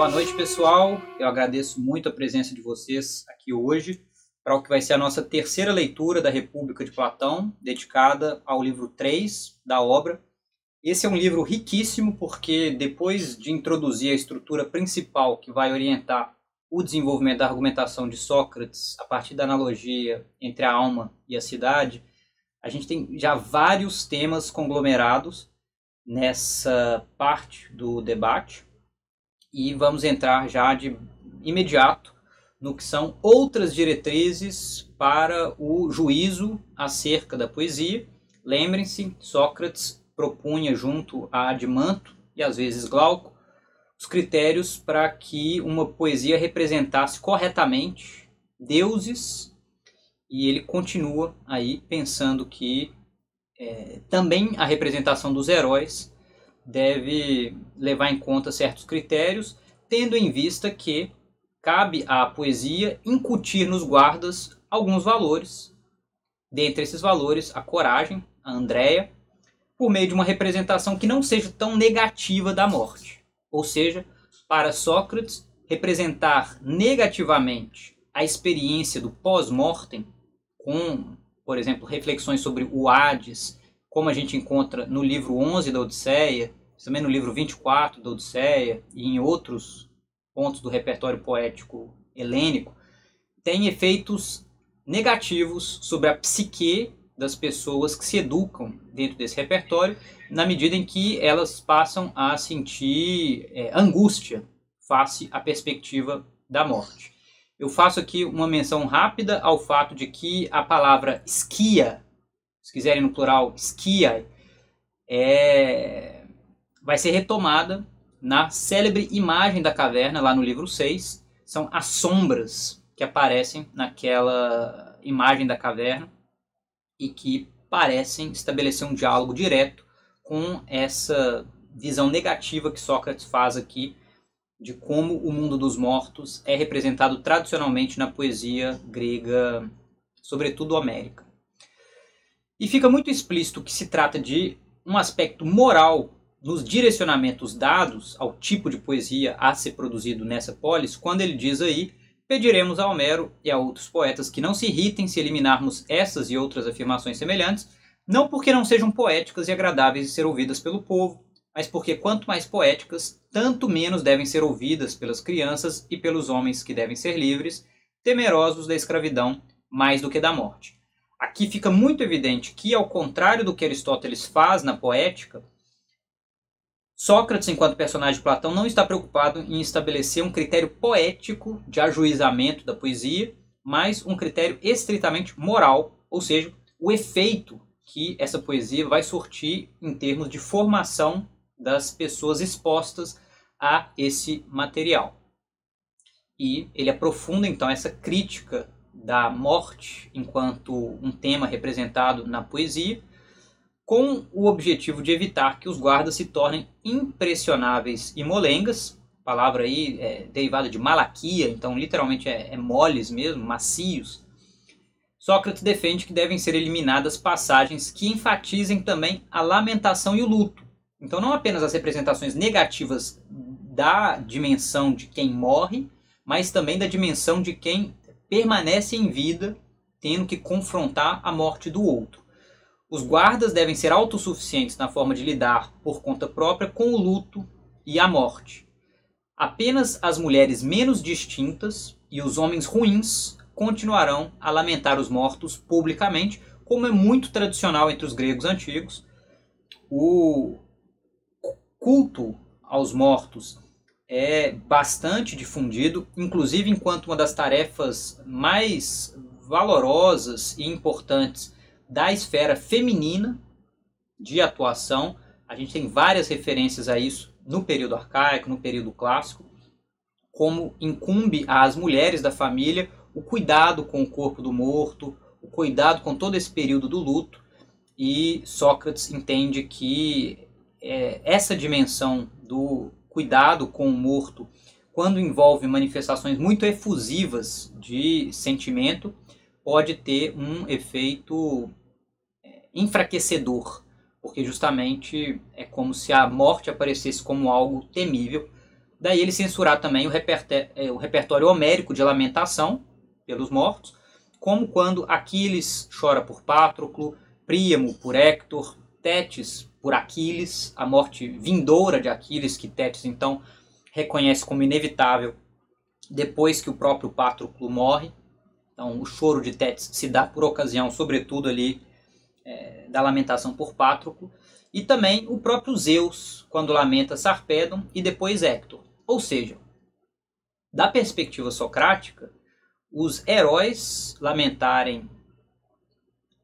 Boa noite, pessoal. Eu agradeço muito a presença de vocês aqui hoje para o que vai ser a nossa terceira leitura da República de Platão, dedicada ao livro 3 da obra. Esse é um livro riquíssimo porque, depois de introduzir a estrutura principal que vai orientar o desenvolvimento da argumentação de Sócrates a partir da analogia entre a alma e a cidade, a gente tem já vários temas conglomerados nessa parte do debate e vamos entrar já de imediato no que são outras diretrizes para o juízo acerca da poesia. Lembrem-se, Sócrates propunha junto a Adimanto e às vezes Glauco os critérios para que uma poesia representasse corretamente deuses, e ele continua aí pensando que também a representação dos heróis deve levar em conta certos critérios, tendo em vista que cabe à poesia incutir nos guardas alguns valores. Dentre esses valores, a coragem, a Andréia, por meio de uma representação que não seja tão negativa da morte. Ou seja, para Sócrates, representar negativamente a experiência do pós-mortem, com, por exemplo, reflexões sobre o Hades, como a gente encontra no livro 11 da Odisseia, também no livro 24 da Odisseia e em outros pontos do repertório poético helênico, tem efeitos negativos sobre a psique das pessoas que se educam dentro desse repertório, na medida em que elas passam a sentir angústia face à perspectiva da morte. Eu faço aqui uma menção rápida ao fato de que a palavra esquia, se quiserem no plural, esquia, vai ser retomada na célebre imagem da caverna, lá no livro 6. São as sombras que aparecem naquela imagem da caverna e que parecem estabelecer um diálogo direto com essa visão negativa que Sócrates faz aqui de como o mundo dos mortos é representado tradicionalmente na poesia grega, sobretudo homérica. E fica muito explícito que se trata de um aspecto moral nos direcionamentos dados ao tipo de poesia a ser produzido nessa polis, quando ele diz aí: pediremos a Homero e a outros poetas que não se irritem se eliminarmos essas e outras afirmações semelhantes, não porque não sejam poéticas e agradáveis de ser ouvidas pelo povo, mas porque quanto mais poéticas, tanto menos devem ser ouvidas pelas crianças e pelos homens que devem ser livres, temerosos da escravidão mais do que da morte. Aqui fica muito evidente que, ao contrário do que Aristóteles faz na poética, Sócrates, enquanto personagem de Platão, não está preocupado em estabelecer um critério poético de ajuizamento da poesia, mas um critério estritamente moral, ou seja, o efeito que essa poesia vai surtir em termos de formação das pessoas expostas a esse material. E ele aprofunda então essa crítica da morte enquanto um tema representado na poesia, com o objetivo de evitar que os guardas se tornem impressionáveis e molengas, palavra aí derivada de malaquia, então literalmente moles mesmo, macios. Sócrates defende que devem ser eliminadas passagens que enfatizem também a lamentação e o luto. Então não apenas as representações negativas da dimensão de quem morre, mas também da dimensão de quem permanece em vida, tendo que confrontar a morte do outro. Os guardas devem ser autossuficientes na forma de lidar por conta própria com o luto e a morte. Apenas as mulheres menos distintas e os homens ruins continuarão a lamentar os mortos publicamente, como é muito tradicional entre os gregos antigos. O culto aos mortos é bastante difundido, inclusive enquanto uma das tarefas mais valorosas e importantes da esfera feminina de atuação. A gente tem várias referências a isso no período arcaico, no período clássico, como incumbe às mulheres da família o cuidado com o corpo do morto, o cuidado com todo esse período do luto, e Sócrates entende que essa dimensão do cuidado com o morto, quando envolve manifestações muito efusivas de sentimento, pode ter um efeito enfraquecedor, porque justamente é como se a morte aparecesse como algo temível, Daí ele censurar também o repertório homérico de lamentação pelos mortos, como quando Aquiles chora por Patroclo, Príamo por Héctor, Tétis por Aquiles, a morte vindoura de Aquiles, que Tétis então reconhece como inevitável depois que o próprio Patroclo morre. Então o choro de Tétis se dá por ocasião, sobretudo ali, da lamentação por Patroclo. E também o próprio Zeus, quando lamenta Sarpedon e depois Héctor. Ou seja, da perspectiva socrática, os heróis lamentarem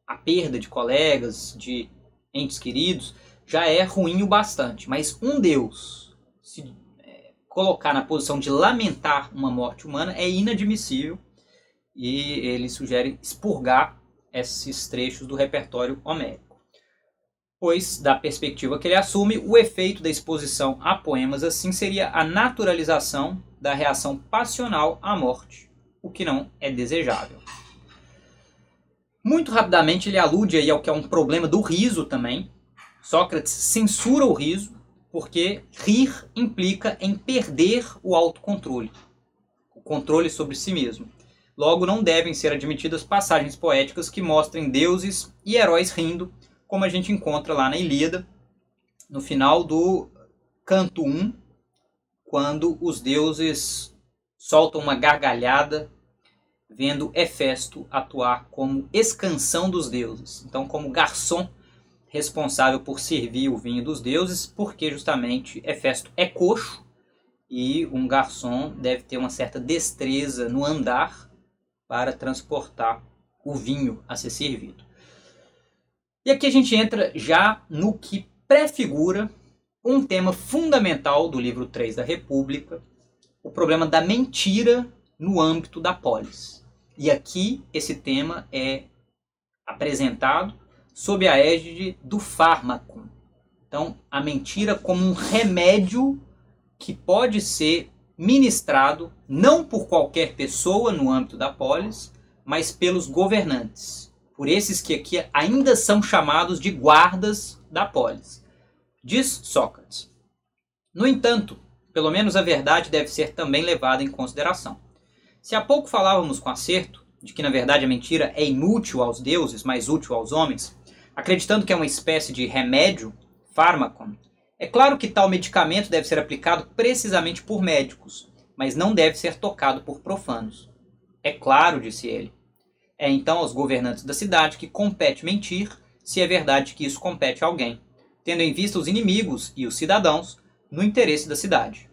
a perda de colegas, de entes queridos, já é ruim o bastante. Mas um deus se colocar na posição de lamentar uma morte humana é inadmissível, e ele sugere expurgar esses trechos do repertório homérico. Pois, da perspectiva que ele assume, o efeito da exposição a poemas assim seria a naturalização da reação passional à morte, o que não é desejável. Muito rapidamente ele alude aí ao que é um problema do riso também. Sócrates censura o riso porque rir implica em perder o autocontrole, o controle sobre si mesmo. Logo, não devem ser admitidas passagens poéticas que mostrem deuses e heróis rindo, como a gente encontra lá na Ilíada, no final do canto 1, quando os deuses soltam uma gargalhada vendo Hefesto atuar como escansão dos deuses. Então, como garçom responsável por servir o vinho dos deuses, porque justamente Hefesto é coxo e um garçom deve ter uma certa destreza no andar para transportar o vinho a ser servido. E aqui a gente entra já no que prefigura um tema fundamental do livro 3 da República, o problema da mentira no âmbito da polis. E aqui esse tema é apresentado sob a égide do fármaco. Então, a mentira como um remédio que pode ser ministrado não por qualquer pessoa no âmbito da polis, mas pelos governantes, por esses que aqui ainda são chamados de guardas da polis. Diz Sócrates: no entanto, pelo menos a verdade deve ser também levada em consideração. Se há pouco falávamos com acerto de que na verdade a mentira é inútil aos deuses, mas útil aos homens, acreditando que é uma espécie de remédio, fármacon, é claro que tal medicamento deve ser aplicado precisamente por médicos, mas não deve ser tocado por profanos. É claro, disse ele. É então aos governantes da cidade que compete mentir, se é verdade que isso compete a alguém, tendo em vista os inimigos e os cidadãos no interesse da cidade.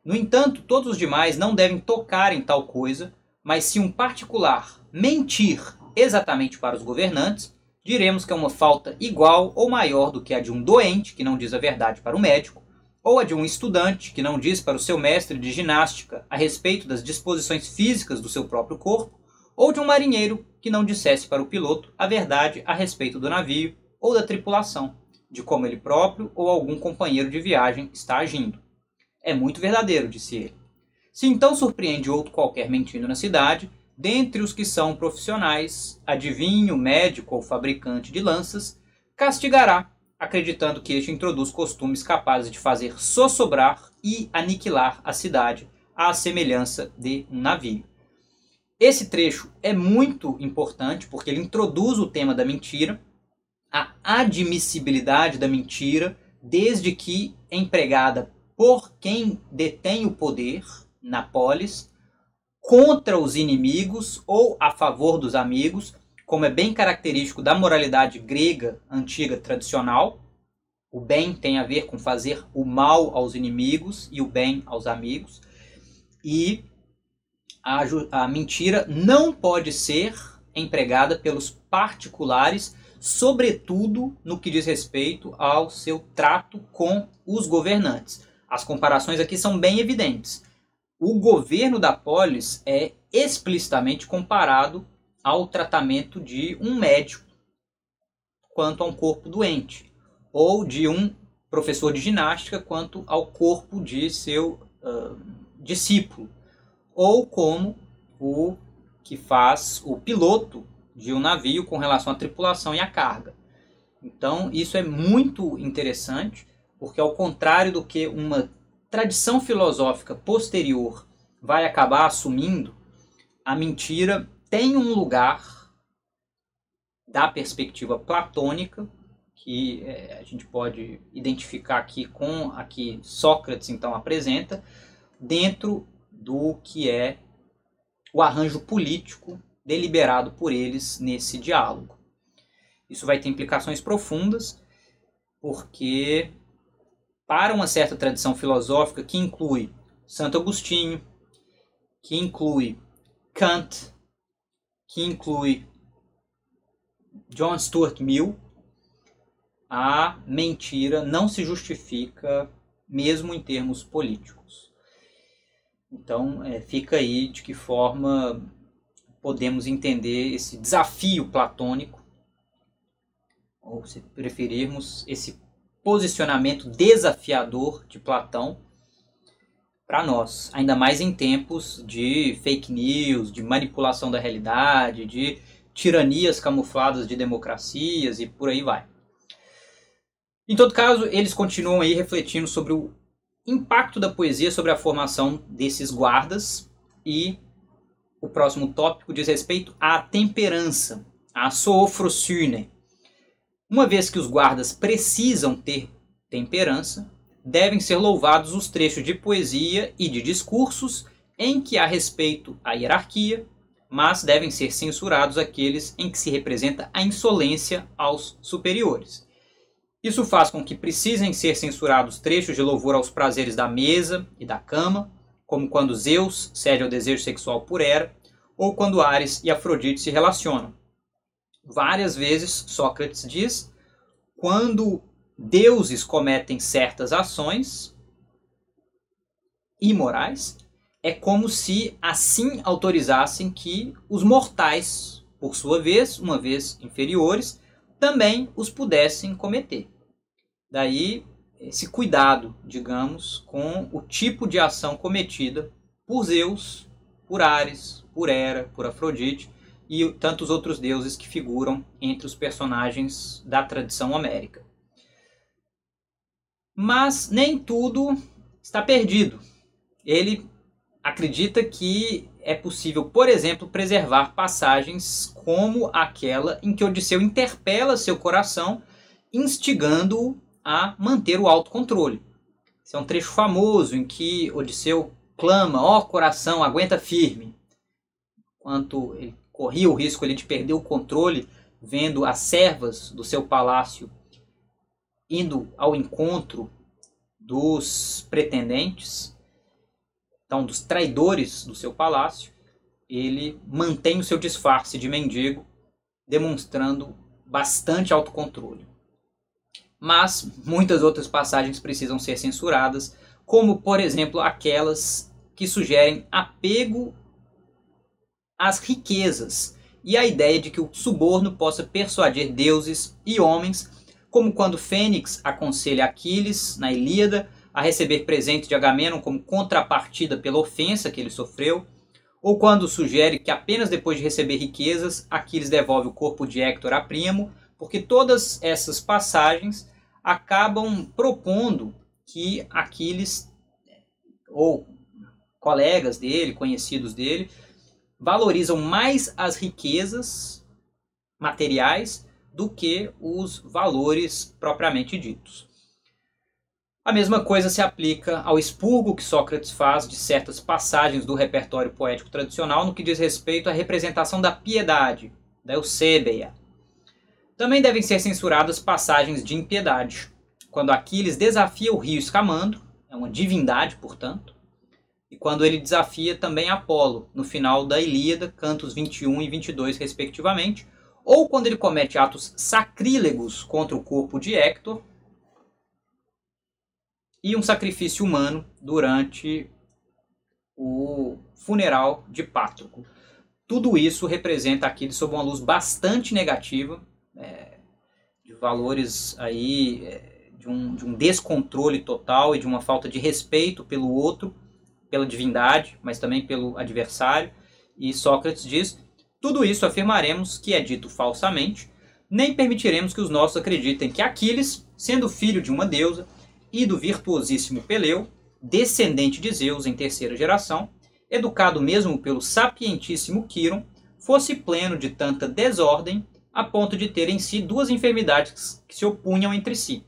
No entanto, todos os demais não devem tocar em tal coisa, mas se um particular mentir exatamente para os governantes, diremos que é uma falta igual ou maior do que a de um doente que não diz a verdade para o médico, ou a de um estudante que não diz para o seu mestre de ginástica a respeito das disposições físicas do seu próprio corpo, ou de um marinheiro que não dissesse para o piloto a verdade a respeito do navio ou da tripulação, de como ele próprio ou algum companheiro de viagem está agindo. É muito verdadeiro, disse ele. Se então surpreende outro qualquer mentindo na cidade, dentre os que são profissionais, adivinho, médico ou fabricante de lanças, castigará, acreditando que este introduz costumes capazes de fazer sossobrar e aniquilar a cidade, à semelhança de um navio. Esse trecho é muito importante porque ele introduz o tema da mentira, a admissibilidade da mentira, desde que empregada por quem detém o poder na polis, contra os inimigos ou a favor dos amigos, como é bem característico da moralidade grega antiga tradicional. O bem tem a ver com fazer o mal aos inimigos e o bem aos amigos. E a mentira não pode ser empregada pelos particulares, sobretudo no que diz respeito ao seu trato com os governantes. As comparações aqui são bem evidentes. O governo da polis é explicitamente comparado ao tratamento de um médico quanto a um corpo doente, ou de um professor de ginástica quanto ao corpo de seu discípulo, ou como o que faz o piloto de um navio com relação à tripulação e à carga. Então isso é muito interessante, porque ao contrário do que uma tradição filosófica posterior vai acabar assumindo, a mentira tem um lugar da perspectiva platônica, que a gente pode identificar aqui com a que Sócrates então apresenta, dentro do que é o arranjo político deliberado por eles nesse diálogo. Isso vai ter implicações profundas, porque para uma certa tradição filosófica que inclui Santo Agostinho, que inclui Kant, que inclui John Stuart Mill, a mentira não se justifica mesmo em termos políticos. Então fica aí de que forma podemos entender esse desafio platônico, ou se preferirmos, esse posicionamento desafiador de Platão para nós, ainda mais em tempos de fake news, de manipulação da realidade, de tiranias camufladas de democracias e por aí vai. Em todo caso, eles continuam aí refletindo sobre o impacto da poesia sobre a formação desses guardas, e o próximo tópico diz respeito à temperança, à sophrosyne. Uma vez que os guardas precisam ter temperança, devem ser louvados os trechos de poesia e de discursos em que há respeito à hierarquia, mas devem ser censurados aqueles em que se representa a insolência aos superiores. Isso faz com que precisem ser censurados trechos de louvor aos prazeres da mesa e da cama, como quando Zeus cede ao desejo sexual por Hera, ou quando Ares e Afrodite se relacionam. Várias vezes, Sócrates diz, quando deuses cometem certas ações imorais, é como se assim autorizassem que os mortais, por sua vez, uma vez inferiores, também os pudessem cometer. Daí esse cuidado, digamos, com o tipo de ação cometida por Zeus, por Ares, por Hera, por Afrodite e tantos outros deuses que figuram entre os personagens da tradição homérica. Mas nem tudo está perdido. Ele acredita que é possível, por exemplo, preservar passagens como aquela em que Odisseu interpela seu coração, instigando-o a manter o autocontrole. Esse é um trecho famoso em que Odisseu clama: ó coração, aguenta firme. Enquanto ele corria o risco de perder o controle, vendo as servas do seu palácio indo ao encontro dos pretendentes, então dos traidores do seu palácio, ele mantém o seu disfarce de mendigo, demonstrando bastante autocontrole. Mas muitas outras passagens precisam ser censuradas, como, por exemplo, aquelas que sugerem apego às riquezas e a ideia de que o suborno possa persuadir deuses e homens, como quando Fênix aconselha Aquiles, na Ilíada, a receber presente de Agamenon como contrapartida pela ofensa que ele sofreu, ou quando sugere que apenas depois de receber riquezas, Aquiles devolve o corpo de Héctor a Príamo, porque todas essas passagens acabam propondo que Aquiles, ou colegas dele, conhecidos dele, valorizam mais as riquezas materiais do que os valores propriamente ditos. A mesma coisa se aplica ao expurgo que Sócrates faz de certas passagens do repertório poético tradicional no que diz respeito à representação da piedade, da Eusébia. Também devem ser censuradas passagens de impiedade, quando Aquiles desafia o rio Escamandro, é uma divindade, portanto, e quando ele desafia também Apolo, no final da Ilíada, cantos 21 e 22, respectivamente, ou quando ele comete atos sacrílegos contra o corpo de Héctor, e um sacrifício humano durante o funeral de Pátroclo. Tudo isso representa Aquiles sob uma luz bastante negativa, de valores aí, de um descontrole total e de uma falta de respeito pelo outro, pela divindade, mas também pelo adversário. E Sócrates diz: tudo isso afirmaremos que é dito falsamente, nem permitiremos que os nossos acreditem que Aquiles, sendo filho de uma deusa, e do virtuosíssimo Peleu, descendente de Zeus em terceira geração, educado mesmo pelo sapientíssimo Quiron, fosse pleno de tanta desordem a ponto de ter em si duas enfermidades que se opunham entre si: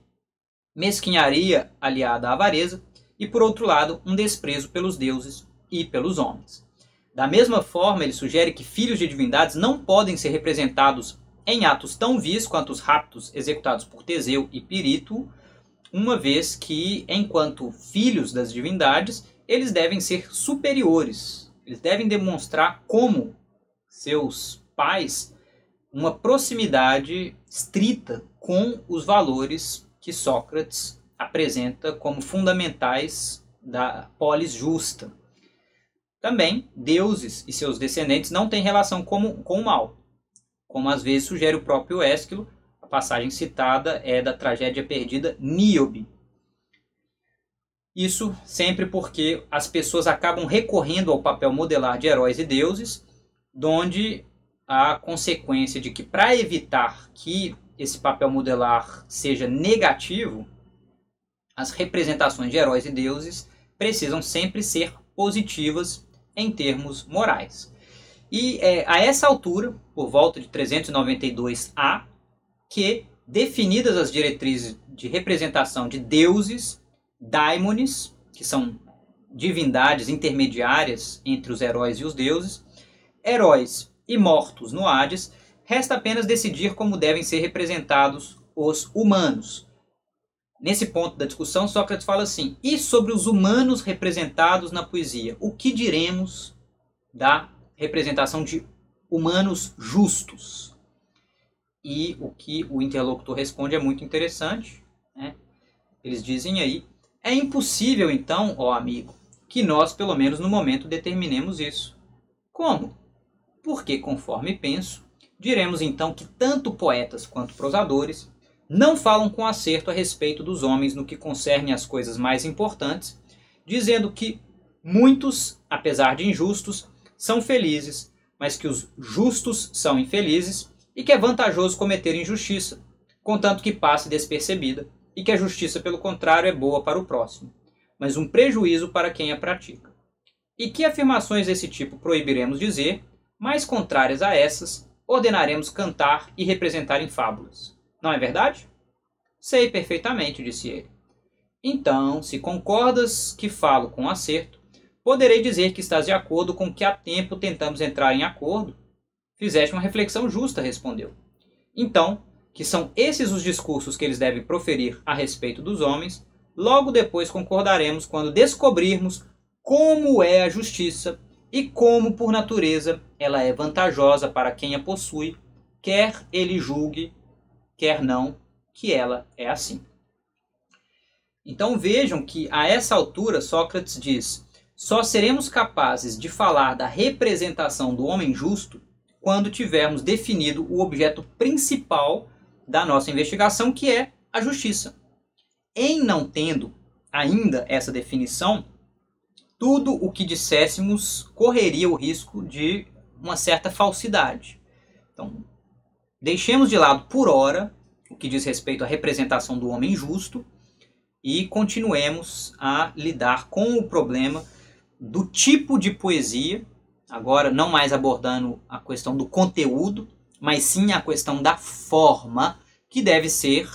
mesquinharia aliada à avareza e, por outro lado, um desprezo pelos deuses e pelos homens. Da mesma forma, ele sugere que filhos de divindades não podem ser representados em atos tão vis quanto os raptos executados por Teseu e Pirito, uma vez que, enquanto filhos das divindades, eles devem ser superiores. Eles devem demonstrar, como seus pais, uma proximidade estrita com os valores que Sócrates apresenta como fundamentais da polis justa. Também, deuses e seus descendentes não têm relação com o mal, como às vezes sugere o próprio Ésquilo. A passagem citada é da tragédia perdida Níobe. Isso sempre porque as pessoas acabam recorrendo ao papel modelar de heróis e deuses, donde a consequência de que, para evitar que esse papel modelar seja negativo, as representações de heróis e deuses precisam sempre ser positivas em termos morais. E a essa altura, por volta de 392 A, que, definidas as diretrizes de representação de deuses, daimones, que são divindades intermediárias entre os heróis e os deuses, heróis e mortos no Hades, resta apenas decidir como devem ser representados os humanos. Nesse ponto da discussão, Sócrates fala assim: e sobre os humanos representados na poesia? O que diremos da representação de humanos justos? E o que o interlocutor responde é muito interessante, né? Eles dizem aí: é impossível então, ó amigo, que nós, pelo menos no momento, determinemos isso. Como? Porque, conforme penso, diremos então que tanto poetas quanto prosadores não falam com acerto a respeito dos homens no que concerne às coisas mais importantes, dizendo que muitos, apesar de injustos, são felizes, mas que os justos são infelizes e que é vantajoso cometer injustiça, contanto que passe despercebida, e que a justiça, pelo contrário, é boa para o próximo, mas um prejuízo para quem a pratica. E que afirmações desse tipo proibiremos dizer, mais contrárias a essas, ordenaremos cantar e representar em fábulas. Não é verdade? Sei perfeitamente, disse ele. Então, se concordas que falo com acerto, poderei dizer que estás de acordo com que há tempo tentamos entrar em acordo? Fizeste uma reflexão justa, respondeu. Então, que são esses os discursos que eles devem proferir a respeito dos homens, logo depois concordaremos quando descobrirmos como é a justiça e como, por natureza, ela é vantajosa para quem a possui, quer ele julgue, quer não, que ela é assim. Então vejam que, a essa altura, Sócrates diz: só seremos capazes de falar da representação do homem justo quando tivermos definido o objeto principal da nossa investigação, que é a justiça. Em não tendo ainda essa definição, tudo o que disséssemos correria o risco de uma certa falsidade. Então, deixemos de lado por hora o que diz respeito à representação do homem justo e continuemos a lidar com o problema do tipo de poesia, agora não mais abordando a questão do conteúdo, mas sim a questão da forma que deve ser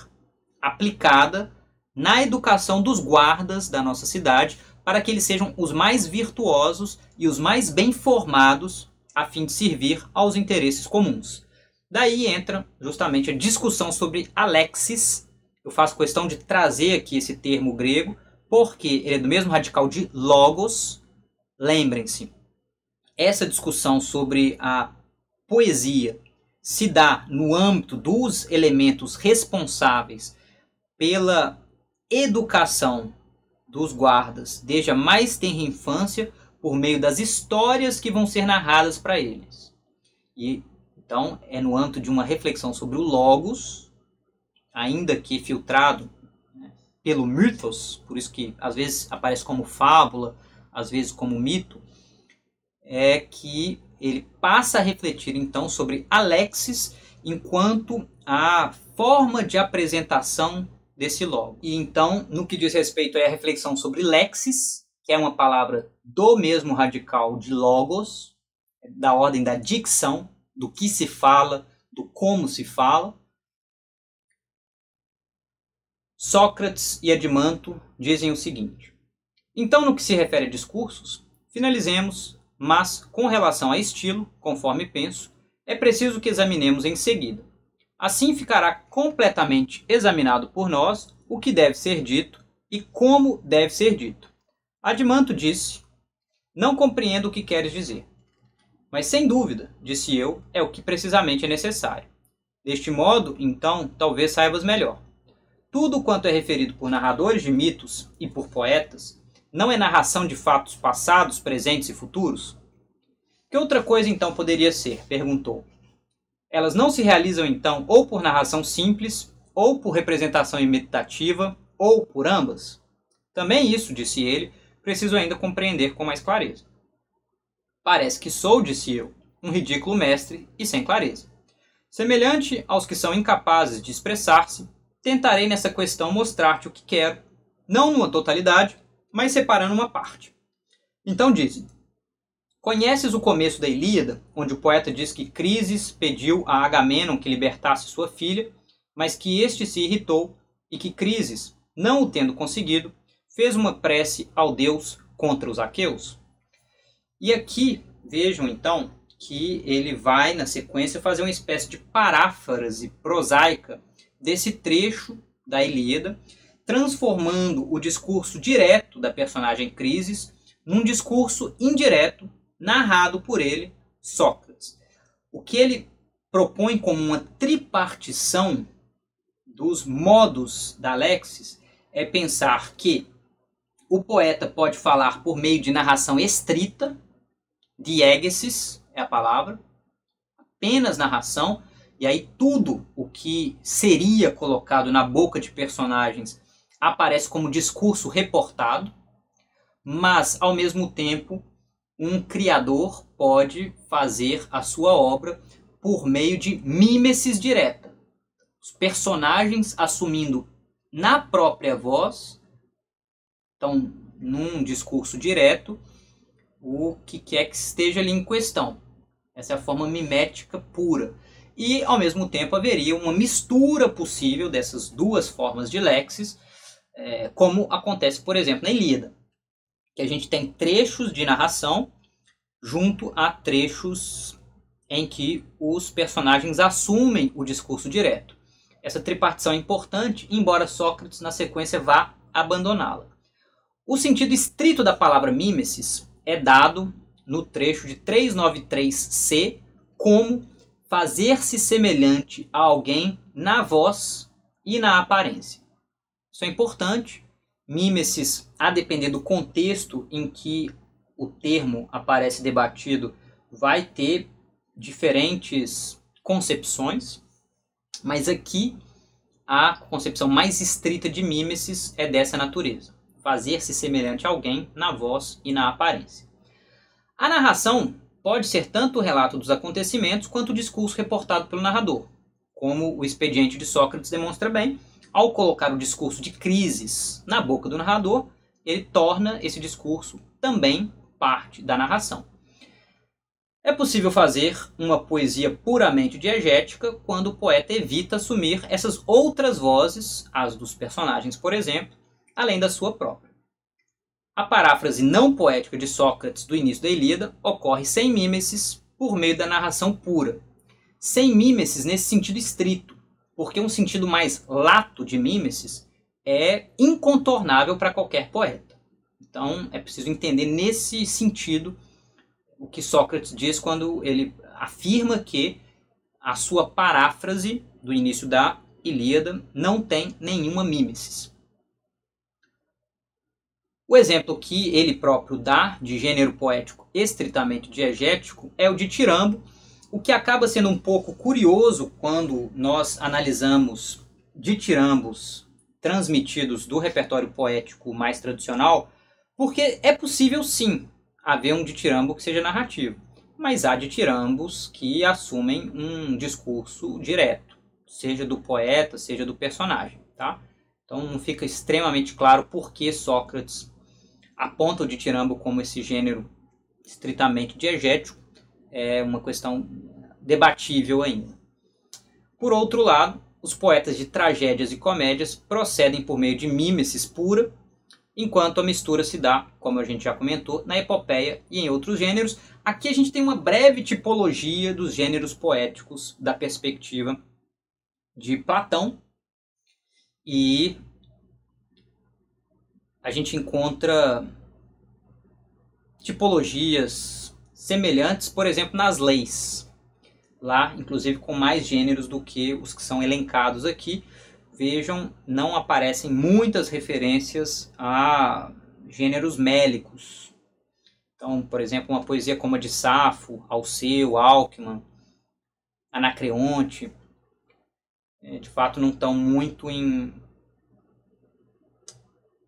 aplicada na educação dos guardas da nossa cidade, para que eles sejam os mais virtuosos e os mais bem formados, a fim de servir aos interesses comuns. Daí entra justamente a discussão sobre Alexis. Eu faço questão de trazer aqui esse termo grego, porque ele é do mesmo radical de logos. Lembrem-se, essa discussão sobre a poesia se dá no âmbito dos elementos responsáveis pela educação dos guardas desde a mais tenra infância, por meio das histórias que vão ser narradas para eles. E então é no âmbito de uma reflexão sobre o logos, ainda que filtrado, né, pelo mythos, por isso que às vezes aparece como fábula, às vezes como mito, é que ele passa a refletir então sobre Alexis enquanto a forma de apresentação desse logo. E então, no que diz respeito à reflexão sobre lexis, que é uma palavra do mesmo radical de logos, da ordem da dicção, do que se fala, do como se fala, Sócrates e Adimanto dizem o seguinte: então, no que se refere a discursos, finalizemos, mas com relação a estilo, conforme penso, é preciso que examinemos em seguida. Assim ficará completamente examinado por nós o que deve ser dito e como deve ser dito. Adimanto disse: não compreendo o que queres dizer. Mas sem dúvida, disse eu, é o que precisamente é necessário. Deste modo, então, talvez saibas melhor. Tudo quanto é referido por narradores de mitos e por poetas não é narração de fatos passados, presentes e futuros? Que outra coisa então poderia ser? Perguntou. Elas não se realizam então ou por narração simples, ou por representação imitativa, ou por ambas? Também isso, disse ele, preciso ainda compreender com mais clareza. Parece que sou, disse eu, um ridículo mestre e sem clareza. Semelhante aos que são incapazes de expressar-se, tentarei nessa questão mostrar-te o que quero, não numa totalidade, mas separando uma parte. Então dize: conheces o começo da Ilíada, onde o poeta diz que Crises pediu a Agamenon que libertasse sua filha, mas que este se irritou e que Crises, não o tendo conseguido, fez uma prece ao deus contra os aqueus? E aqui, vejam então, que ele vai, na sequência, fazer uma espécie de paráfrase prosaica desse trecho da Ilíada, transformando o discurso direto da personagem Crises num discurso indireto, narrado por ele, Sócrates. O que ele propõe como uma tripartição dos modos da lexis é pensar que o poeta pode falar por meio de narração estrita, diegesis é a palavra, apenas narração, e aí tudo o que seria colocado na boca de personagens aparece como discurso reportado, mas ao mesmo tempo um criador pode fazer a sua obra por meio de mímesis direta. Os personagens assumindo na própria voz, então num discurso direto, o que quer que esteja ali em questão. Essa é a forma mimética pura. E, ao mesmo tempo, haveria uma mistura possível dessas duas formas de lexis, como acontece, por exemplo, na Ilíada, que a gente tem trechos de narração junto a trechos em que os personagens assumem o discurso direto. Essa tripartição é importante, embora Sócrates, na sequência, vá abandoná-la. O sentido estrito da palavra mimesis é dado no trecho de 393c como fazer-se semelhante a alguém na voz e na aparência. Isso é importante. Mimesis, a depender do contexto em que o termo aparece debatido, vai ter diferentes concepções, mas aqui a concepção mais estrita de mimesis é dessa natureza: fazer-se semelhante a alguém na voz e na aparência. A narração pode ser tanto o relato dos acontecimentos quanto o discurso reportado pelo narrador, como o expediente de Sócrates demonstra bem. Ao colocar o discurso de Crises na boca do narrador, ele torna esse discurso também parte da narração. É possível fazer uma poesia puramente diegética quando o poeta evita assumir essas outras vozes, as dos personagens, por exemplo, além da sua própria. A paráfrase não poética de Sócrates do início da Ilíada ocorre sem mímesis por meio da narração pura. Sem mímesis nesse sentido estrito, porque um sentido mais lato de mímesis é incontornável para qualquer poeta. Então é preciso entender nesse sentido o que Sócrates diz quando ele afirma que a sua paráfrase do início da Ilíada não tem nenhuma mímesis. O exemplo que ele próprio dá de gênero poético estritamente diegético é o ditirambo, o que acaba sendo um pouco curioso quando nós analisamos ditirambos transmitidos do repertório poético mais tradicional, porque é possível sim haver um ditirambo que seja narrativo, mas há ditirambos que assumem um discurso direto, seja do poeta, seja do personagem, tá? Então não fica extremamente claro por que Sócrates aponta o ditirâmbio como esse gênero estritamente diegético. É uma questão debatível ainda. Por outro lado, os poetas de tragédias e comédias procedem por meio de mímesis pura, enquanto a mistura se dá, como a gente já comentou, na epopeia e em outros gêneros. Aqui a gente tem uma breve tipologia dos gêneros poéticos da perspectiva de Platão, e a gente encontra tipologias semelhantes, por exemplo, nas leis. Lá, inclusive, com mais gêneros do que os que são elencados aqui. Vejam, não aparecem muitas referências a gêneros mélicos. Então, por exemplo, uma poesia como a de Safo, Alceu, Alckmin, Anacreonte, de fato não estão muito em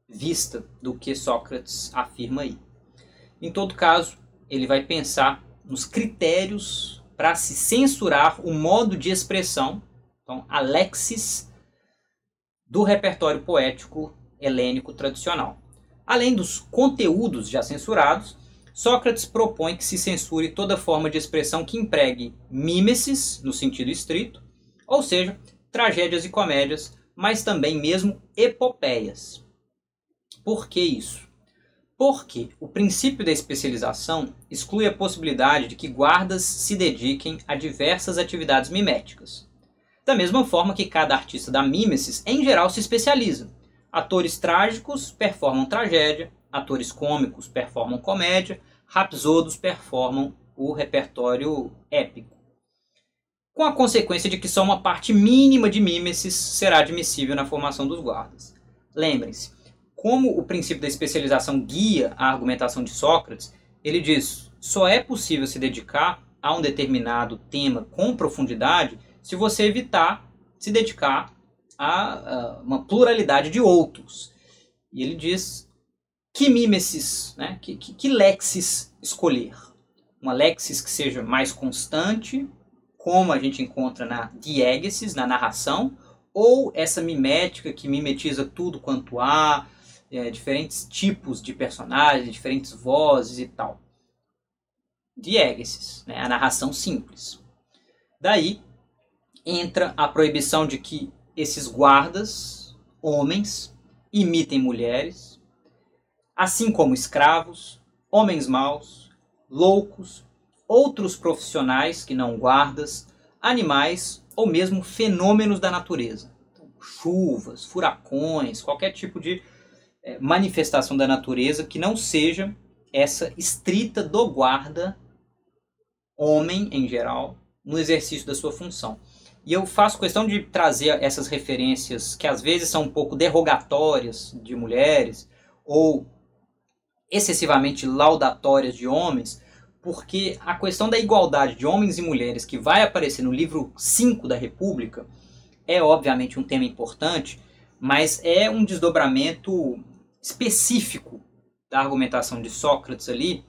vista do que Sócrates afirma aí. Em todo caso, ele vai pensar nos critérios para se censurar o modo de expressão, então, a lexis, do repertório poético helênico tradicional. Além dos conteúdos já censurados, Sócrates propõe que se censure toda forma de expressão que empregue mímesis, no sentido estrito, ou seja, tragédias e comédias, mas também mesmo epopeias. Por que isso? Porque o princípio da especialização exclui a possibilidade de que guardas se dediquem a diversas atividades miméticas. Da mesma forma que cada artista da mímesis, em geral, se especializa. Atores trágicos performam tragédia, atores cômicos performam comédia, rapsodos performam o repertório épico, com a consequência de que só uma parte mínima de mímesis será admissível na formação dos guardas. Lembrem-se, como o princípio da especialização guia a argumentação de Sócrates, ele diz: só é possível se dedicar a um determinado tema com profundidade se você evitar se dedicar a uma pluralidade de outros. E ele diz que mímesis, né, que lexis escolher. Uma lexis que seja mais constante, como a gente encontra na diégesis, na narração, ou essa mimética que mimetiza tudo quanto há, diferentes tipos de personagens, diferentes vozes e tal. Diégesis, né, a narração simples. Daí entra a proibição de que esses guardas, homens, imitem mulheres, assim como escravos, homens maus, loucos, outros profissionais que não guardas, animais ou mesmo fenômenos da natureza. Então, chuvas, furacões, qualquer tipo de manifestação da natureza que não seja essa estrita do guarda, homem em geral, no exercício da sua função. E eu faço questão de trazer essas referências que às vezes são um pouco derrogatórias de mulheres ou excessivamente laudatórias de homens, porque a questão da igualdade de homens e mulheres que vai aparecer no livro 5 da República é obviamente um tema importante, mas é um desdobramento específico da argumentação de Sócrates ali,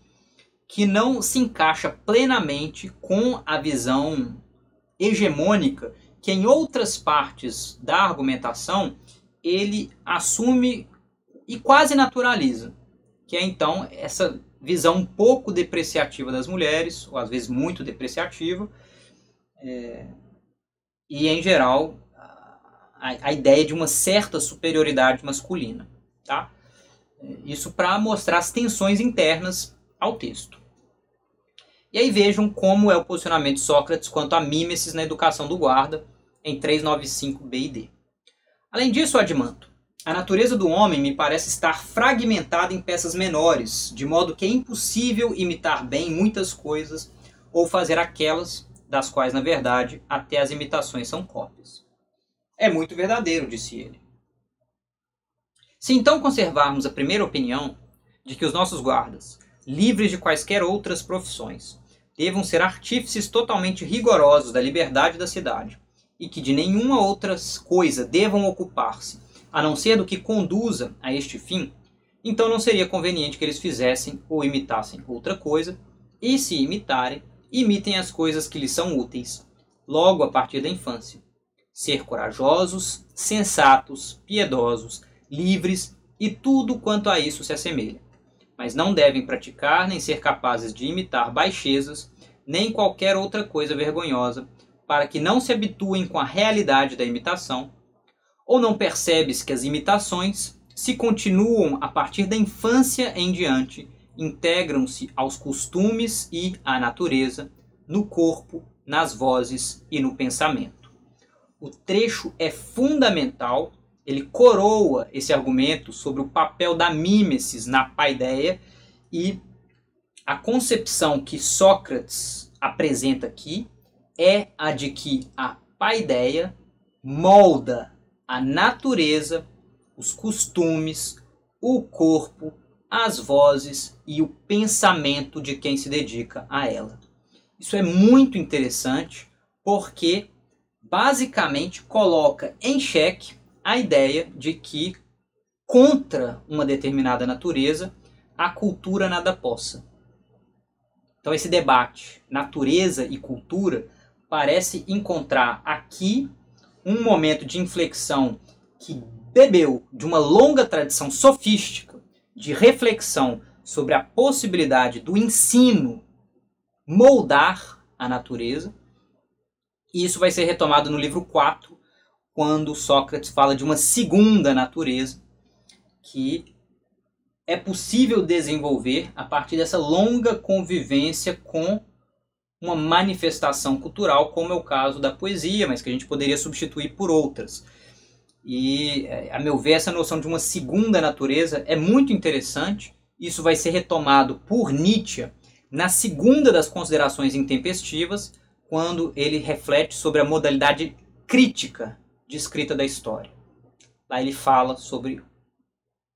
que não se encaixa plenamente com a visão hegemônica que em outras partes da argumentação ele assume e quase naturaliza, que é então essa visão um pouco depreciativa das mulheres, ou às vezes muito depreciativa, e em geral a ideia de uma certa superioridade masculina. Tá? Isso para mostrar as tensões internas ao texto. E aí vejam como é o posicionamento de Sócrates quanto a mímesis na educação do guarda em 395b e d. Além disso, Admanto, a natureza do homem me parece estar fragmentada em peças menores, de modo que é impossível imitar bem muitas coisas ou fazer aquelas das quais, na verdade, até as imitações são cópias. É muito verdadeiro, disse ele. Se então conservarmos a primeira opinião de que os nossos guardas, livres de quaisquer outras profissões, devam ser artífices totalmente rigorosos da liberdade da cidade, e que de nenhuma outra coisa devam ocupar-se, a não ser do que conduza a este fim, então não seria conveniente que eles fizessem ou imitassem outra coisa, e se imitarem, imitem as coisas que lhes são úteis, logo a partir da infância, ser corajosos, sensatos, piedosos, livres e tudo quanto a isso se assemelha. Mas não devem praticar nem ser capazes de imitar baixezas, nem qualquer outra coisa vergonhosa, para que não se habituem com a realidade da imitação. Ou não percebes que as imitações se continuam a partir da infância em diante, integram-se aos costumes e à natureza, no corpo, nas vozes e no pensamento. O trecho é fundamental, ele coroa esse argumento sobre o papel da mímesis na paideia e a concepção que Sócrates apresenta aqui é a de que a paideia molda a natureza, os costumes, o corpo, as vozes e o pensamento de quem se dedica a ela. Isso é muito interessante porque basicamente coloca em xeque a ideia de que contra uma determinada natureza a cultura nada possa. Então esse debate natureza e cultura parece encontrar aqui um momento de inflexão que bebeu de uma longa tradição sofística de reflexão sobre a possibilidade do ensino moldar a natureza. E isso vai ser retomado no livro 4, quando Sócrates fala de uma segunda natureza que é possível desenvolver a partir dessa longa convivência com uma manifestação cultural, como é o caso da poesia, mas que a gente poderia substituir por outras. E, a meu ver, essa noção de uma segunda natureza é muito interessante. Isso vai ser retomado por Nietzsche na segunda das considerações intempestivas, quando ele reflete sobre a modalidade crítica de escrita da história. Lá ele fala sobre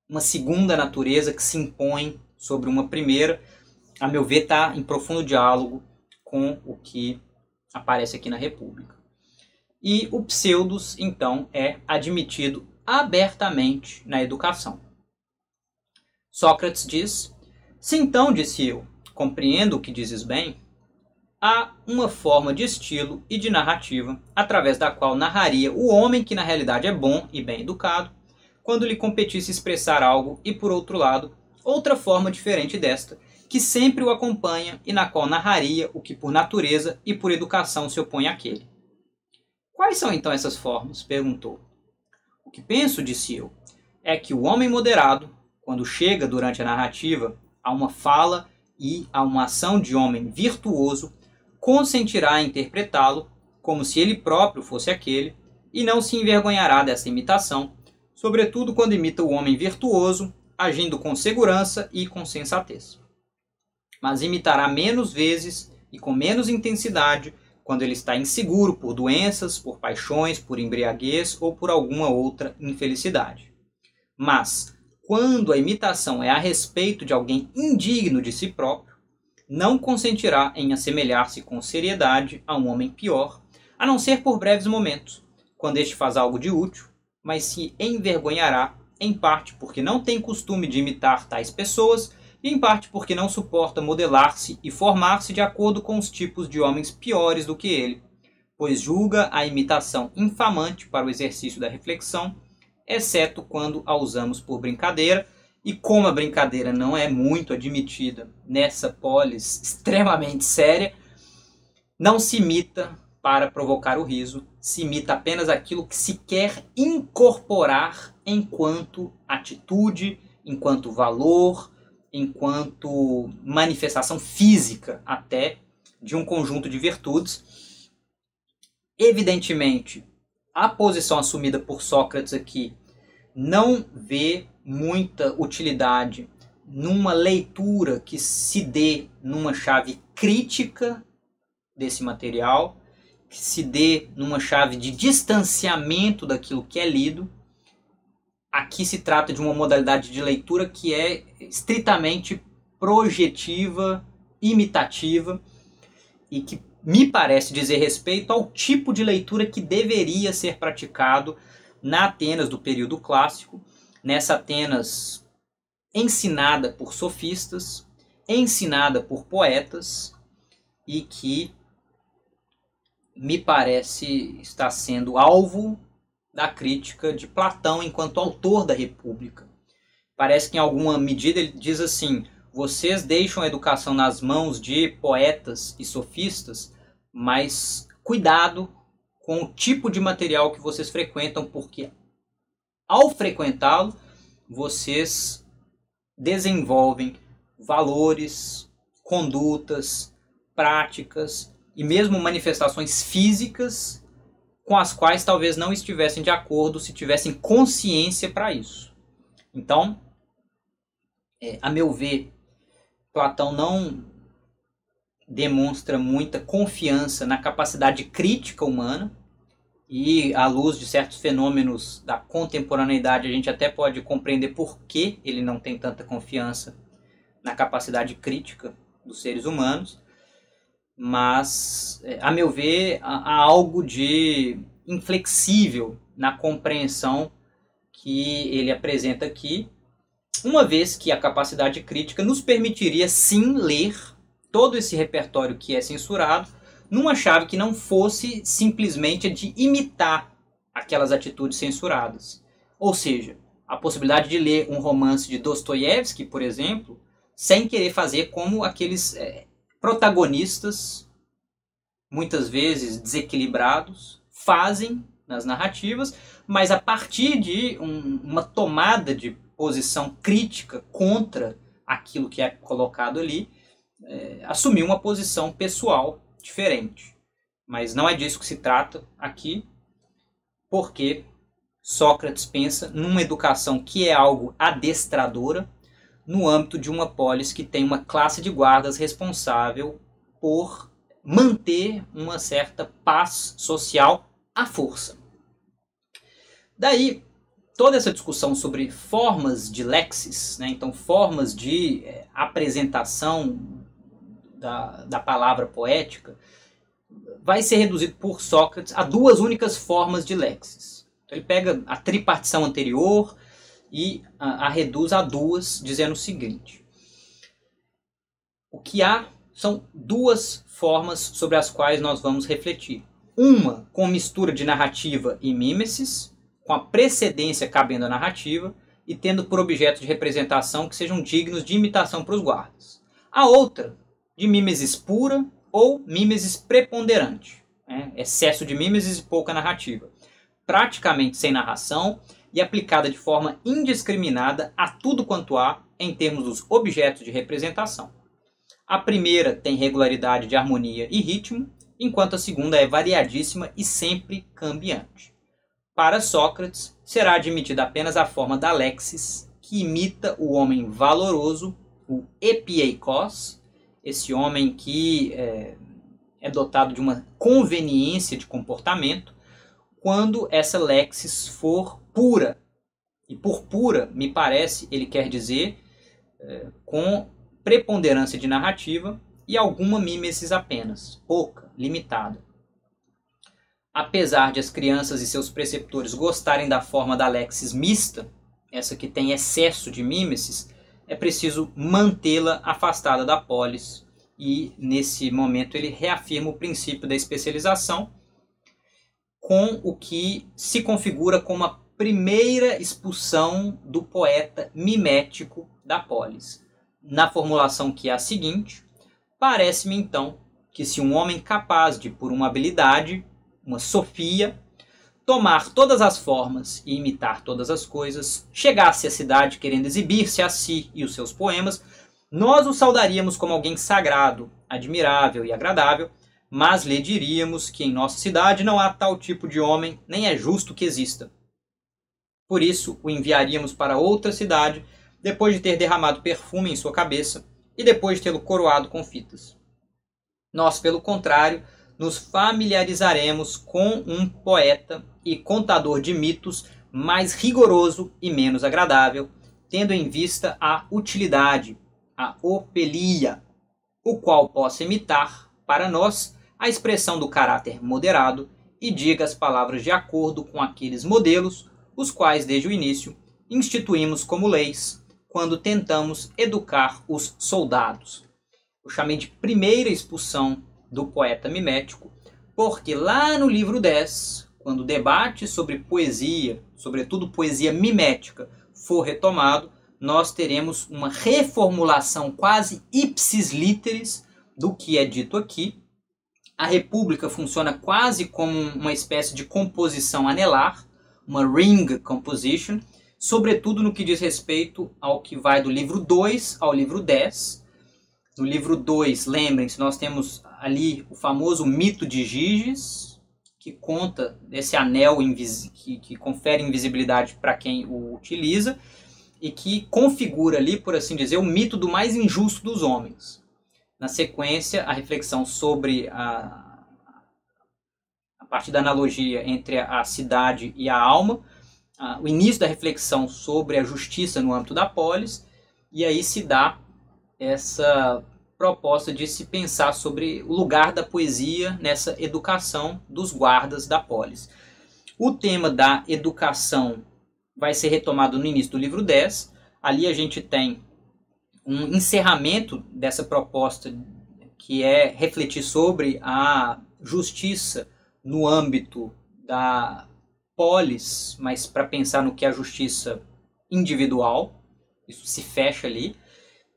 uma segunda natureza que se impõe sobre uma primeira. A meu ver, está em profundo diálogo com o que aparece aqui na República. E o pseudos, então, é admitido abertamente na educação. Sócrates diz: se então, disse eu, compreendo o que dizes bem, há uma forma de estilo e de narrativa, através da qual narraria o homem que na realidade é bom e bem educado, quando lhe competisse expressar algo, e por outro lado, outra forma diferente desta, que sempre o acompanha e na qual narraria o que por natureza e por educação se opõe àquele. Quais são então essas formas? Perguntou. O que penso, disse eu, é que o homem moderado, quando chega durante a narrativa a uma fala e a uma ação de homem virtuoso, consentirá em interpretá-lo como se ele próprio fosse aquele, e não se envergonhará dessa imitação, sobretudo quando imita o homem virtuoso, agindo com segurança e com sensatez. Mas imitará menos vezes e com menos intensidade quando ele está inseguro por doenças, por paixões, por embriaguez ou por alguma outra infelicidade. Mas, quando a imitação é a respeito de alguém indigno de si próprio, não consentirá em assemelhar-se com seriedade a um homem pior, a não ser por breves momentos, quando este faz algo de útil, mas se envergonhará, em parte porque não tem costume de imitar tais pessoas, e em parte porque não suporta modelar-se e formar-se de acordo com os tipos de homens piores do que ele, pois julga a imitação infamante para o exercício da reflexão, exceto quando a usamos por brincadeira, e como a brincadeira não é muito admitida nessa polis extremamente séria, não se imita para provocar o riso, se imita apenas aquilo que se quer incorporar enquanto atitude, enquanto valor, enquanto manifestação física até de um conjunto de virtudes. Evidentemente, a posição assumida por Sócrates aqui não vê muita utilidade numa leitura que se dê numa chave crítica desse material, que se dê numa chave de distanciamento daquilo que é lido. Aqui se trata de uma modalidade de leitura que é estritamente projetiva, imitativa, e que me parece dizer respeito ao tipo de leitura que deveria ser praticado na Atenas do período clássico, nessa Atenas ensinada por sofistas, ensinada por poetas, e que me parece estar sendo alvo da crítica de Platão enquanto autor da República. Parece que em alguma medida ele diz assim: vocês deixam a educação nas mãos de poetas e sofistas, mas cuidado com o tipo de material que vocês frequentam, porque ao frequentá-lo, vocês desenvolvem valores, condutas, práticas e mesmo manifestações físicas com as quais talvez não estivessem de acordo se tivessem consciência para isso. Então, a meu ver, Platão não demonstra muita confiança na capacidade crítica humana, e à luz de certos fenômenos da contemporaneidade a gente até pode compreender por que ele não tem tanta confiança na capacidade crítica dos seres humanos, mas, a meu ver, há algo de inflexível na compreensão que ele apresenta aqui, uma vez que a capacidade crítica nos permitiria sim ler todo esse repertório que é censurado numa chave que não fosse simplesmente a de imitar aquelas atitudes censuradas. Ou seja, a possibilidade de ler um romance de Dostoiévski, por exemplo, sem querer fazer como aqueles protagonistas, muitas vezes desequilibrados, fazem nas narrativas, mas a partir de uma tomada de posição crítica contra aquilo que é colocado ali, assumir uma posição pessoal diferente. Mas não é disso que se trata aqui, porque Sócrates pensa numa educação que é algo adestradora no âmbito de uma polis que tem uma classe de guardas responsável por manter uma certa paz social à força. Daí, toda essa discussão sobre formas de lexis, né? Então formas de apresentação da palavra poética, vai ser reduzido por Sócrates a duas únicas formas de lexis. Então ele pega a tripartição anterior e a reduz a duas, dizendo o seguinte: o que há são duas formas sobre as quais nós vamos refletir. Uma com mistura de narrativa e mímesis, com a precedência cabendo à narrativa e tendo por objeto de representação que sejam dignos de imitação para os guardas. A outra, de mimesis pura ou mimesis preponderante, excesso de mimesis e pouca narrativa, praticamente sem narração e aplicada de forma indiscriminada a tudo quanto há em termos dos objetos de representação. A primeira tem regularidade de harmonia e ritmo, enquanto a segunda é variadíssima e sempre cambiante. Para Sócrates, será admitida apenas a forma da lexis, que imita o homem valoroso, o epieikos, esse homem que é dotado de uma conveniência de comportamento, quando essa lexis for pura. E por pura, me parece, ele quer dizer com preponderância de narrativa e alguma mimesis apenas, pouca, limitada. Apesar de as crianças e seus preceptores gostarem da forma da lexis mista, essa que tem excesso de mimesis, é preciso mantê-la afastada da polis, e nesse momento ele reafirma o princípio da especialização com o que se configura como a primeira expulsão do poeta mimético da polis. Na formulação que é a seguinte: parece-me então que se um homem capaz de, por uma habilidade, uma sofia, tomar todas as formas e imitar todas as coisas, chegasse à cidade querendo exibir-se a si e os seus poemas, nós o saudaríamos como alguém sagrado, admirável e agradável, mas lhe diríamos que em nossa cidade não há tal tipo de homem, nem é justo que exista. Por isso o enviaríamos para outra cidade, depois de ter derramado perfume em sua cabeça e depois de tê-lo coroado com fitas. Nós, pelo contrário, nos familiarizaremos com um poeta e contador de mitos mais rigoroso e menos agradável, tendo em vista a utilidade, a opelia, o qual possa imitar, para nós, a expressão do caráter moderado e diga as palavras de acordo com aqueles modelos, os quais, desde o início, instituímos como leis, quando tentamos educar os soldados. Eu chamei de primeira expulsão do poeta mimético, Porque lá no livro 10, quando o debate sobre poesia, sobretudo poesia mimética, for retomado, nós teremos uma reformulação quase ipsis literis do que é dito aqui. A República funciona quase como uma espécie de composição anelar, uma ring composition, sobretudo no que diz respeito ao que vai do livro 2 ao livro 10. No livro 2, lembrem-se, nós temos ali o famoso mito de Giges, que conta desse anel que confere invisibilidade para quem o utiliza, e que configura ali, por assim dizer, o mito do mais injusto dos homens. Na sequência, a reflexão sobre a partir da analogia entre a cidade e a alma, o início da reflexão sobre a justiça no âmbito da polis, e aí se dá essa proposta de se pensar sobre o lugar da poesia nessa educação dos guardas da polis. O tema da educação vai ser retomado no início do livro 10. Ali a gente tem um encerramento dessa proposta que é refletir sobre a justiça no âmbito da polis, mas para pensar no que é a justiça individual. Isso se fecha ali.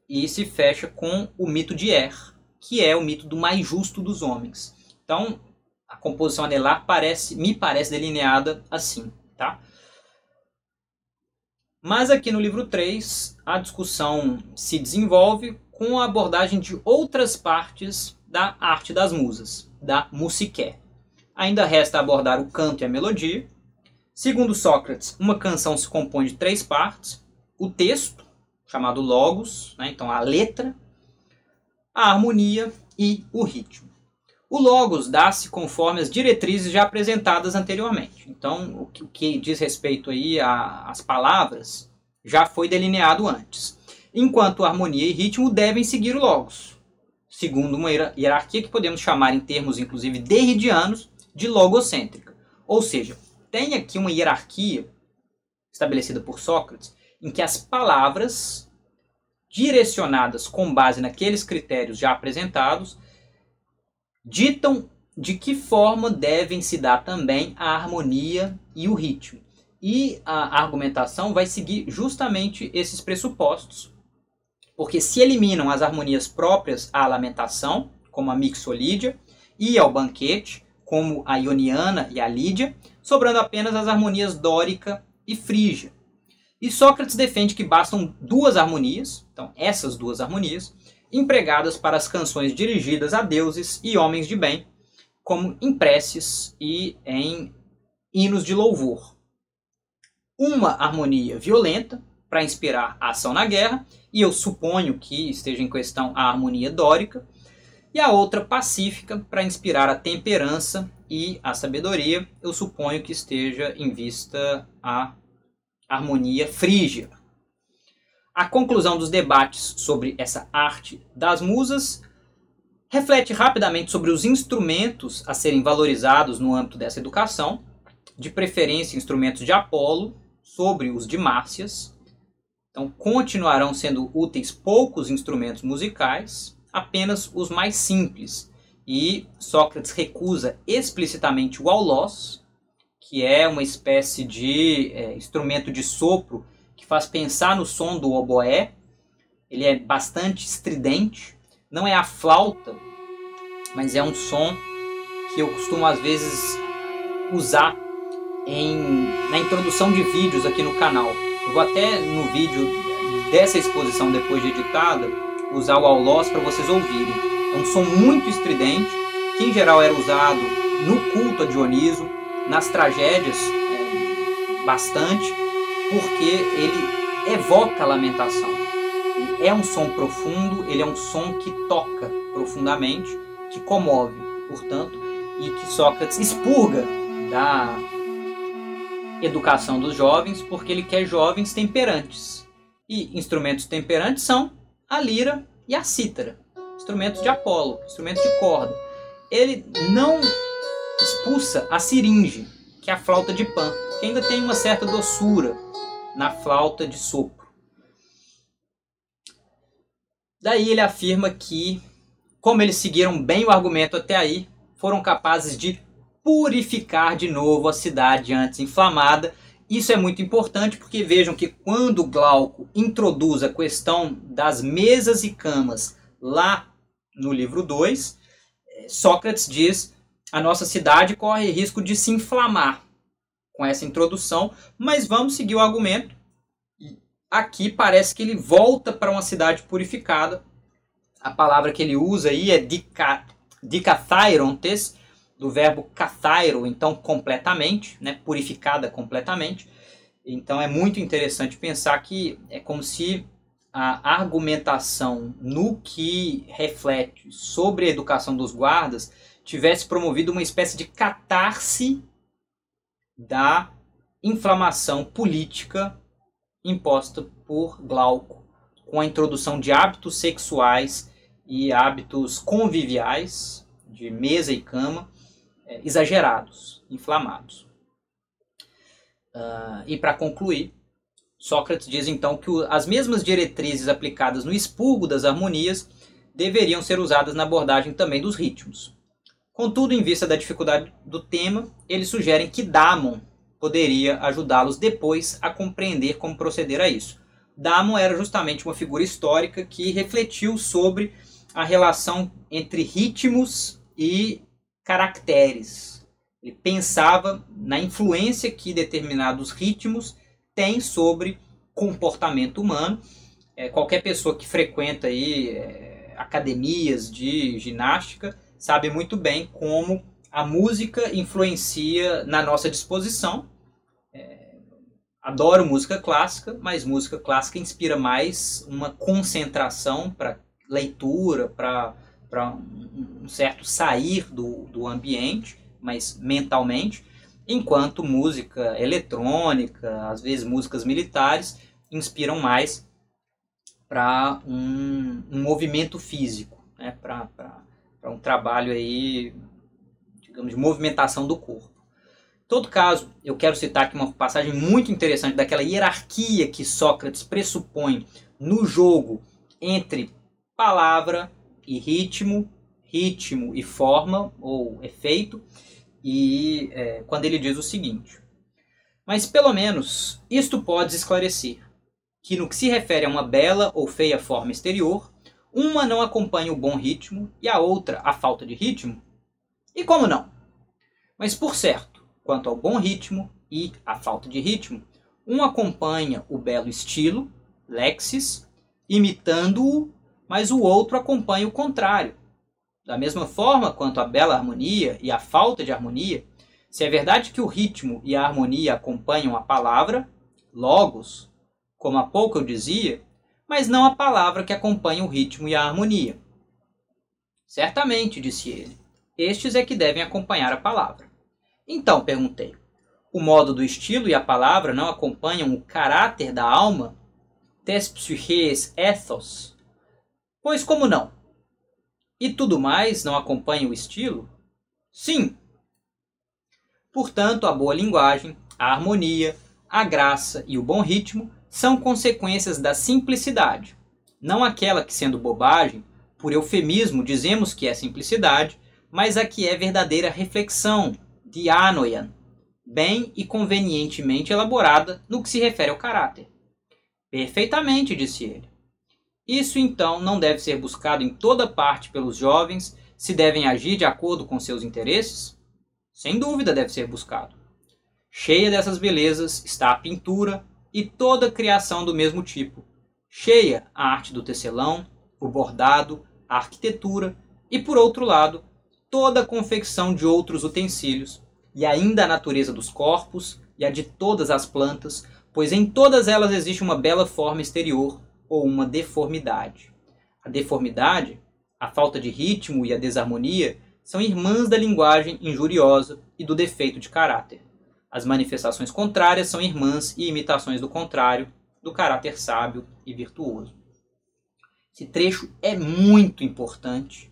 E se fecha com o mito de Er, que é o mito do mais justo dos homens. Então, a composição anelar me parece delineada assim, tá? Mas aqui no livro 3, a discussão se desenvolve com a abordagem de outras partes da arte das musas, da musiké. Ainda resta abordar o canto e a melodia. Segundo Sócrates, uma canção se compõe de 3 partes: o texto, chamado logos, né? Então a letra, a harmonia e o ritmo. O logos dá-se conforme as diretrizes já apresentadas anteriormente. Então o que diz respeito aí às palavras já foi delineado antes. Enquanto harmonia e ritmo devem seguir o logos, segundo uma hierarquia que podemos chamar em termos inclusive derridianos de logocêntrica. Ou seja, tem aqui uma hierarquia estabelecida por Sócrates em que as palavras direcionadas com base naqueles critérios já apresentados ditam de que forma devem se dar também a harmonia e o ritmo. E a argumentação vai seguir justamente esses pressupostos, porque se eliminam as harmonias próprias à lamentação, como a mixolídia, e ao banquete, como a ioniana e a lídia, sobrando apenas as harmonias dórica e frígia. E Sócrates defende que bastam 2 harmonias, então essas 2 harmonias, empregadas para as canções dirigidas a deuses e homens de bem, como em preces e em hinos de louvor. Uma harmonia violenta, para inspirar a ação na guerra, e eu suponho que esteja em questão a harmonia dórica, e a outra pacífica, para inspirar a temperança e a sabedoria, eu suponho que esteja em vista a harmonia frígia. A conclusão dos debates sobre essa arte das musas reflete rapidamente sobre os instrumentos a serem valorizados no âmbito dessa educação, de preferência instrumentos de Apolo sobre os de Márcias. Então continuarão sendo úteis poucos instrumentos musicais, apenas os mais simples. E Sócrates recusa explicitamente o aulós, que é uma espécie de instrumento de sopro que faz pensar no som do oboé. Ele é bastante estridente, não é a flauta, mas é um som que eu costumo às vezes usar na introdução de vídeos aqui no canal. Eu vou até no vídeo dessa exposição depois de editada usar o aulós para vocês ouvirem. É um som muito estridente, que em geral era usado no culto a Dioniso, nas tragédias bastante, porque ele evoca a lamentação. Ele é um som profundo, ele é um som que toca profundamente, que comove, portanto, e que Sócrates expurga da educação dos jovens, porque ele quer jovens temperantes. E instrumentos temperantes são a lira e a cítara, instrumentos de Apolo, instrumentos de corda. Ele não expulsa a siringe, que é a flauta de Pan, que ainda tem uma certa doçura na flauta de sopro. Daí ele afirma que, como eles seguiram bem o argumento até aí, foram capazes de purificar de novo a cidade antes inflamada. Isso é muito importante porque vejam que quando Glauco introduz a questão das mesas e camas lá no livro 2, Sócrates diz: a nossa cidade corre risco de se inflamar com essa introdução, mas vamos seguir o argumento. Aqui parece que ele volta para uma cidade purificada. A palavra que ele usa aí é dikathairontes, do verbo kathairo, então completamente, né, purificada completamente. Então é muito interessante pensar que é como se a argumentação no que reflete sobre a educação dos guardas tivesse promovido uma espécie de catarse da inflamação política imposta por Glauco, com a introdução de hábitos sexuais e hábitos conviviais, de mesa e cama, exagerados, inflamados. E para concluir, Sócrates diz então que as mesmas diretrizes aplicadas no expurgo das harmonias deveriam ser usadas na abordagem também dos ritmos. Contudo, em vista da dificuldade do tema, eles sugerem que Damon poderia ajudá-los depois a compreender como proceder a isso. Damon era justamente uma figura histórica que refletiu sobre a relação entre ritmos e caracteres. Ele pensava na influência que determinados ritmos têm sobre comportamento humano. Qualquer pessoa que frequenta aí, academias de ginástica sabe muito bem como a música influencia na nossa disposição. Adoro música clássica, mas música clássica inspira mais uma concentração para leitura, para um certo sair do ambiente, mas mentalmente, enquanto música eletrônica, às vezes músicas militares, inspiram mais para um movimento físico, né? Para um trabalho aí, digamos, de movimentação do corpo. Em todo caso, eu quero citar aqui uma passagem muito interessante daquela hierarquia que Sócrates pressupõe no jogo entre palavra e ritmo, ritmo e forma ou efeito, e quando ele diz o seguinte: mas pelo menos isto podes esclarecer, que no que se refere a uma bela ou feia forma exterior, uma não acompanha o bom ritmo e a outra a falta de ritmo? E como não? Mas por certo, quanto ao bom ritmo e à falta de ritmo, um acompanha o belo estilo, lexis, imitando-o, mas o outro acompanha o contrário. Da mesma forma quanto à bela harmonia e à falta de harmonia, se é verdade que o ritmo e a harmonia acompanham a palavra, logos, como há pouco eu dizia, mas não a palavra que acompanha o ritmo e a harmonia. Certamente, disse ele, estes é que devem acompanhar a palavra. Então, perguntei, o modo do estilo e a palavra não acompanham o caráter da alma, tes psyches ethos? Pois como não? E tudo mais não acompanha o estilo? Sim. Portanto, a boa linguagem, a harmonia, a graça e o bom ritmo são consequências da simplicidade, não aquela que, sendo bobagem, por eufemismo dizemos que é simplicidade, mas a que é verdadeira reflexão, dianoian, bem e convenientemente elaborada no que se refere ao caráter. Perfeitamente, disse ele. Isso então não deve ser buscado em toda parte pelos jovens, se devem agir de acordo com seus interesses? Sem dúvida deve ser buscado. Cheia dessas belezas está a pintura e toda criação do mesmo tipo. Cheia a arte do tecelão, o bordado, a arquitetura e, por outro lado, toda a confecção de outros utensílios, e ainda a natureza dos corpos e a de todas as plantas, pois em todas elas existe uma bela forma exterior ou uma deformidade. A deformidade, a falta de ritmo e a desarmonia são irmãs da linguagem injuriosa e do defeito de caráter. As manifestações contrárias são irmãs e imitações do contrário, do caráter sábio e virtuoso. Esse trecho é muito importante.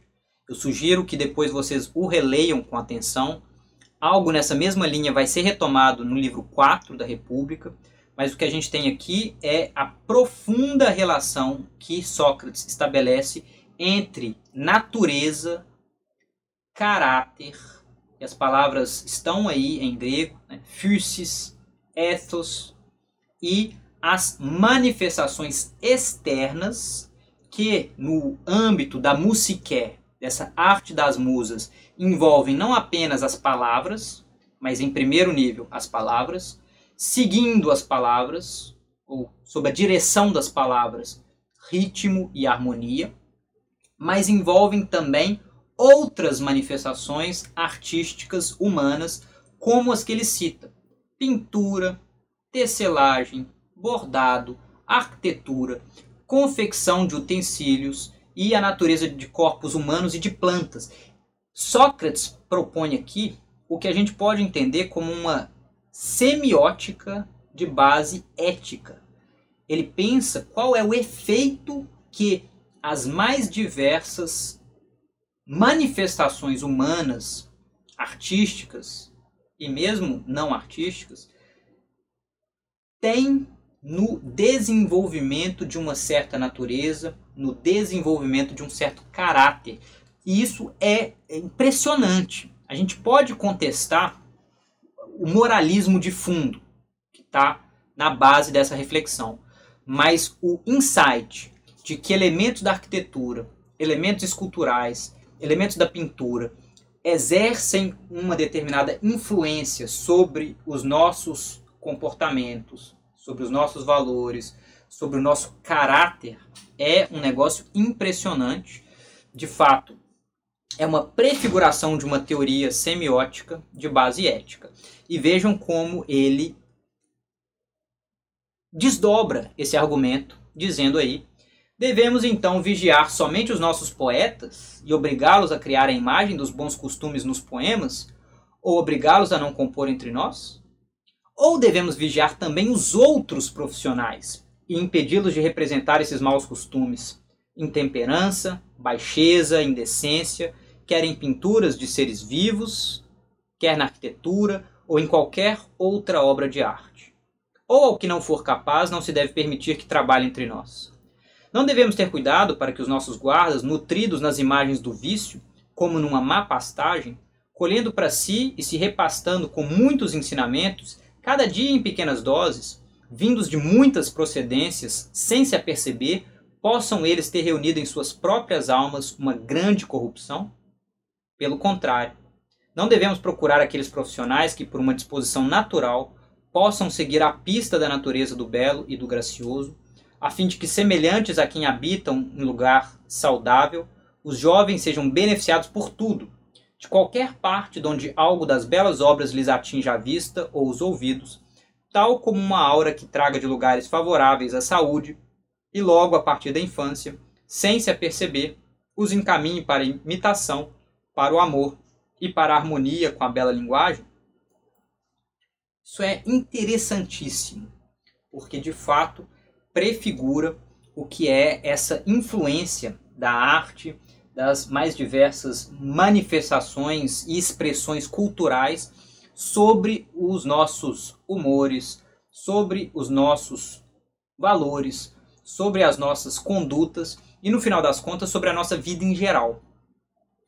Eu sugiro que depois vocês o releiam com atenção. Algo nessa mesma linha vai ser retomado no livro 4 da República, mas o que a gente tem aqui é a profunda relação que Sócrates estabelece entre natureza caráter, e as palavras estão aí em grego, né? Physis, ethos, e as manifestações externas que no âmbito da musiké, dessa arte das musas, envolvem não apenas as palavras, mas em primeiro nível as palavras, seguindo as palavras, ou sob a direção das palavras, ritmo e harmonia, mas envolvem também outras manifestações artísticas humanas, como as que ele cita: pintura, tecelagem, bordado, arquitetura, confecção de utensílios e a natureza de corpos humanos e de plantas. Sócrates propõe aqui o que a gente pode entender como uma semiótica de base ética. Ele pensa qual é o efeito que as mais diversas manifestações humanas, artísticas e mesmo não artísticas, têm no desenvolvimento de uma certa natureza, no desenvolvimento de um certo caráter. E isso é impressionante. A gente pode contestar o moralismo de fundo, que está na base dessa reflexão. Mas o insight de que elementos da arquitetura, elementos esculturais, elementos da pintura exercem uma determinada influência sobre os nossos comportamentos, sobre os nossos valores, sobre o nosso caráter, é um negócio impressionante. De fato, é uma prefiguração de uma teoria semiótica de base ética. E vejam como ele desdobra esse argumento, dizendo aí: devemos então vigiar somente os nossos poetas e obrigá-los a criar a imagem dos bons costumes nos poemas, ou obrigá-los a não compor entre nós? Ou devemos vigiar também os outros profissionais e impedi-los de representar esses maus costumes, intemperança, baixeza, indecência, quer em pinturas de seres vivos, quer na arquitetura ou em qualquer outra obra de arte? Ou ao que não for capaz, não se deve permitir que trabalhe entre nós? Não devemos ter cuidado para que os nossos guardas, nutridos nas imagens do vício, como numa má pastagem, colhendo para si e se repastando com muitos ensinamentos, cada dia em pequenas doses, vindos de muitas procedências, sem se aperceber, possam eles ter reunido em suas próprias almas uma grande corrupção? Pelo contrário, não devemos procurar aqueles profissionais que, por uma disposição natural, possam seguir a pista da natureza do belo e do gracioso, a fim de que, semelhantes a quem habitam em lugar saudável, os jovens sejam beneficiados por tudo, de qualquer parte de onde algo das belas obras lhes atinja a vista ou os ouvidos, tal como uma aura que traga de lugares favoráveis à saúde, e logo a partir da infância, sem se aperceber, os encaminhe para a imitação, para o amor e para a harmonia com a bela linguagem? Isso é interessantíssimo, porque de fato prefigura o que é essa influência da arte, das mais diversas manifestações e expressões culturais sobre os nossos humores, sobre os nossos valores, sobre as nossas condutas e, no final das contas, sobre a nossa vida em geral.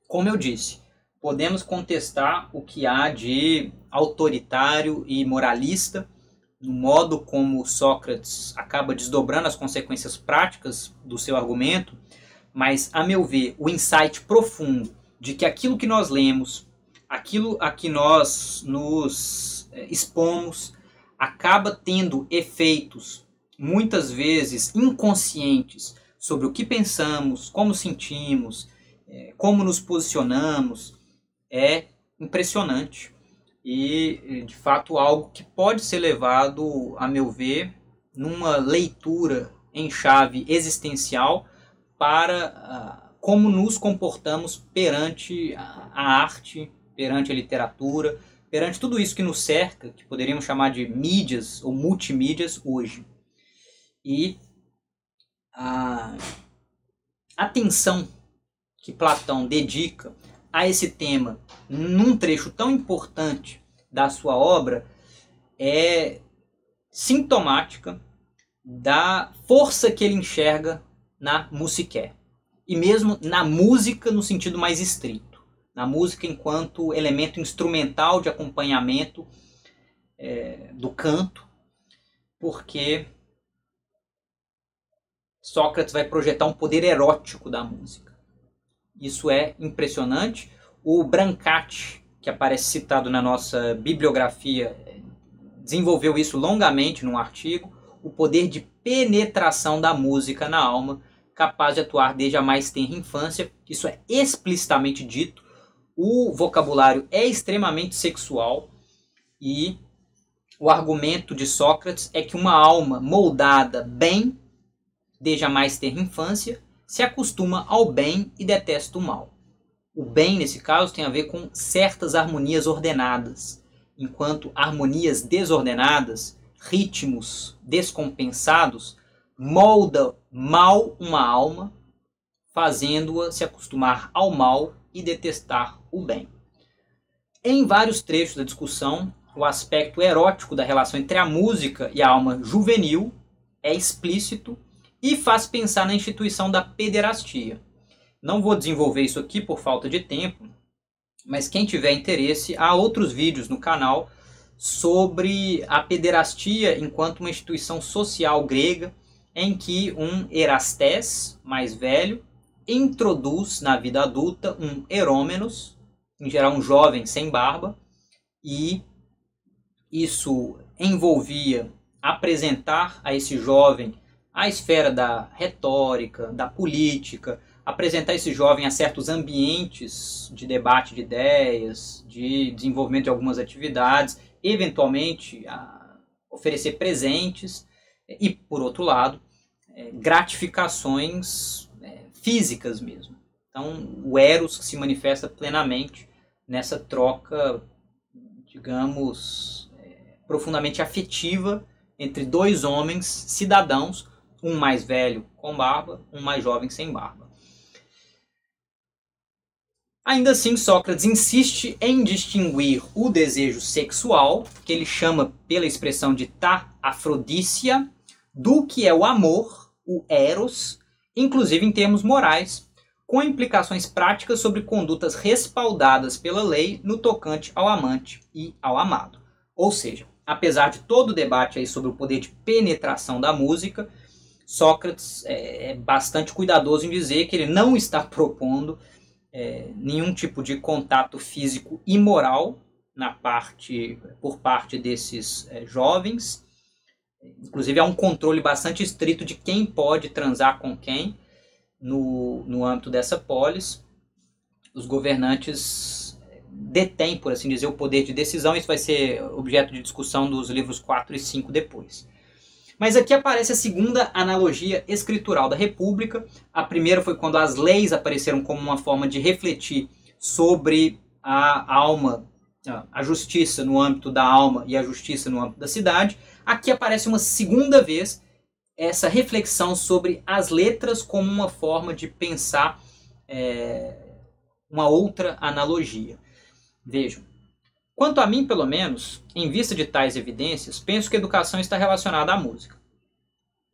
Como eu disse, podemos contestar o que há de autoritário e moralista no modo como Sócrates acaba desdobrando as consequências práticas do seu argumento, mas, a meu ver, o insight profundo de que aquilo que nós lemos, aquilo a que nós nos expomos, acaba tendo efeitos, muitas vezes inconscientes, sobre o que pensamos, como sentimos, como nos posicionamos, é impressionante. E, de fato, algo que pode ser levado, a meu ver, numa leitura em chave existencial para como nos comportamos perante a arte, perante a literatura, perante tudo isso que nos cerca, que poderíamos chamar de mídias ou multimídias hoje. E a atenção que Platão dedica a esse tema num trecho tão importante da sua obra é sintomática da força que ele enxerga na musiké, e mesmo na música no sentido mais estrito. na música enquanto elemento instrumental de acompanhamento do canto, porque Sócrates vai projetar um poder erótico da música. Isso é impressionante. O Brancati, que aparece citado na nossa bibliografia, desenvolveu isso longamente num artigo, o poder de penetração da música na alma, capaz de atuar desde a mais tenra infância. Isso é explicitamente dito. O vocabulário é extremamente sexual e o argumento de Sócrates é que uma alma moldada bem, desde a mais tenra infância, se acostuma ao bem e detesta o mal. O bem, nesse caso, tem a ver com certas harmonias ordenadas, enquanto harmonias desordenadas, ritmos descompensados, molda mal uma alma, fazendo-a se acostumar ao mal e detestar o bem. Em vários trechos da discussão, o aspecto erótico da relação entre a música e a alma juvenil é explícito e faz pensar na instituição da pederastia. Não vou desenvolver isso aqui por falta de tempo, mas quem tiver interesse, há outros vídeos no canal sobre a pederastia enquanto uma instituição social grega, em que um Erastés, mais velho, introduz na vida adulta um Herômenos, em geral um jovem sem barba, e isso envolvia apresentar a esse jovem a esfera da retórica, da política, apresentar esse jovem a certos ambientes de debate de ideias, de desenvolvimento de algumas atividades, eventualmente oferecer presentes e, por outro lado, gratificações físicas mesmo. Então, o Eros se manifesta plenamente nessa troca, digamos, profundamente afetiva entre dois homens cidadãos, um mais velho com barba, um mais jovem sem barba. Ainda assim, Sócrates insiste em distinguir o desejo sexual, que ele chama pela expressão de ta afrodícia, do que é o amor, o eros, inclusive em termos morais, com implicações práticas sobre condutas respaldadas pela lei no tocante ao amante e ao amado. Ou seja, apesar de todo o debate aí sobre o poder de penetração da música, Sócrates é bastante cuidadoso em dizer que ele não está propondo nenhum tipo de contato físico imoral por parte desses jovens. Inclusive há um controle bastante estrito de quem pode transar com quem no âmbito dessa polis. Os governantes detêm, por assim dizer, o poder de decisão. Isso vai ser objeto de discussão dos livros 4 e 5 depois. Mas aqui aparece a segunda analogia escritural da República. A primeira foi quando as leis apareceram como uma forma de refletir sobre a alma, a justiça no âmbito da alma e a justiça no âmbito da cidade. Aqui aparece uma segunda vez essa reflexão sobre as letras como uma forma de pensar uma outra analogia. Vejam. Quanto a mim, pelo menos, em vista de tais evidências, penso que a educação está relacionada à música.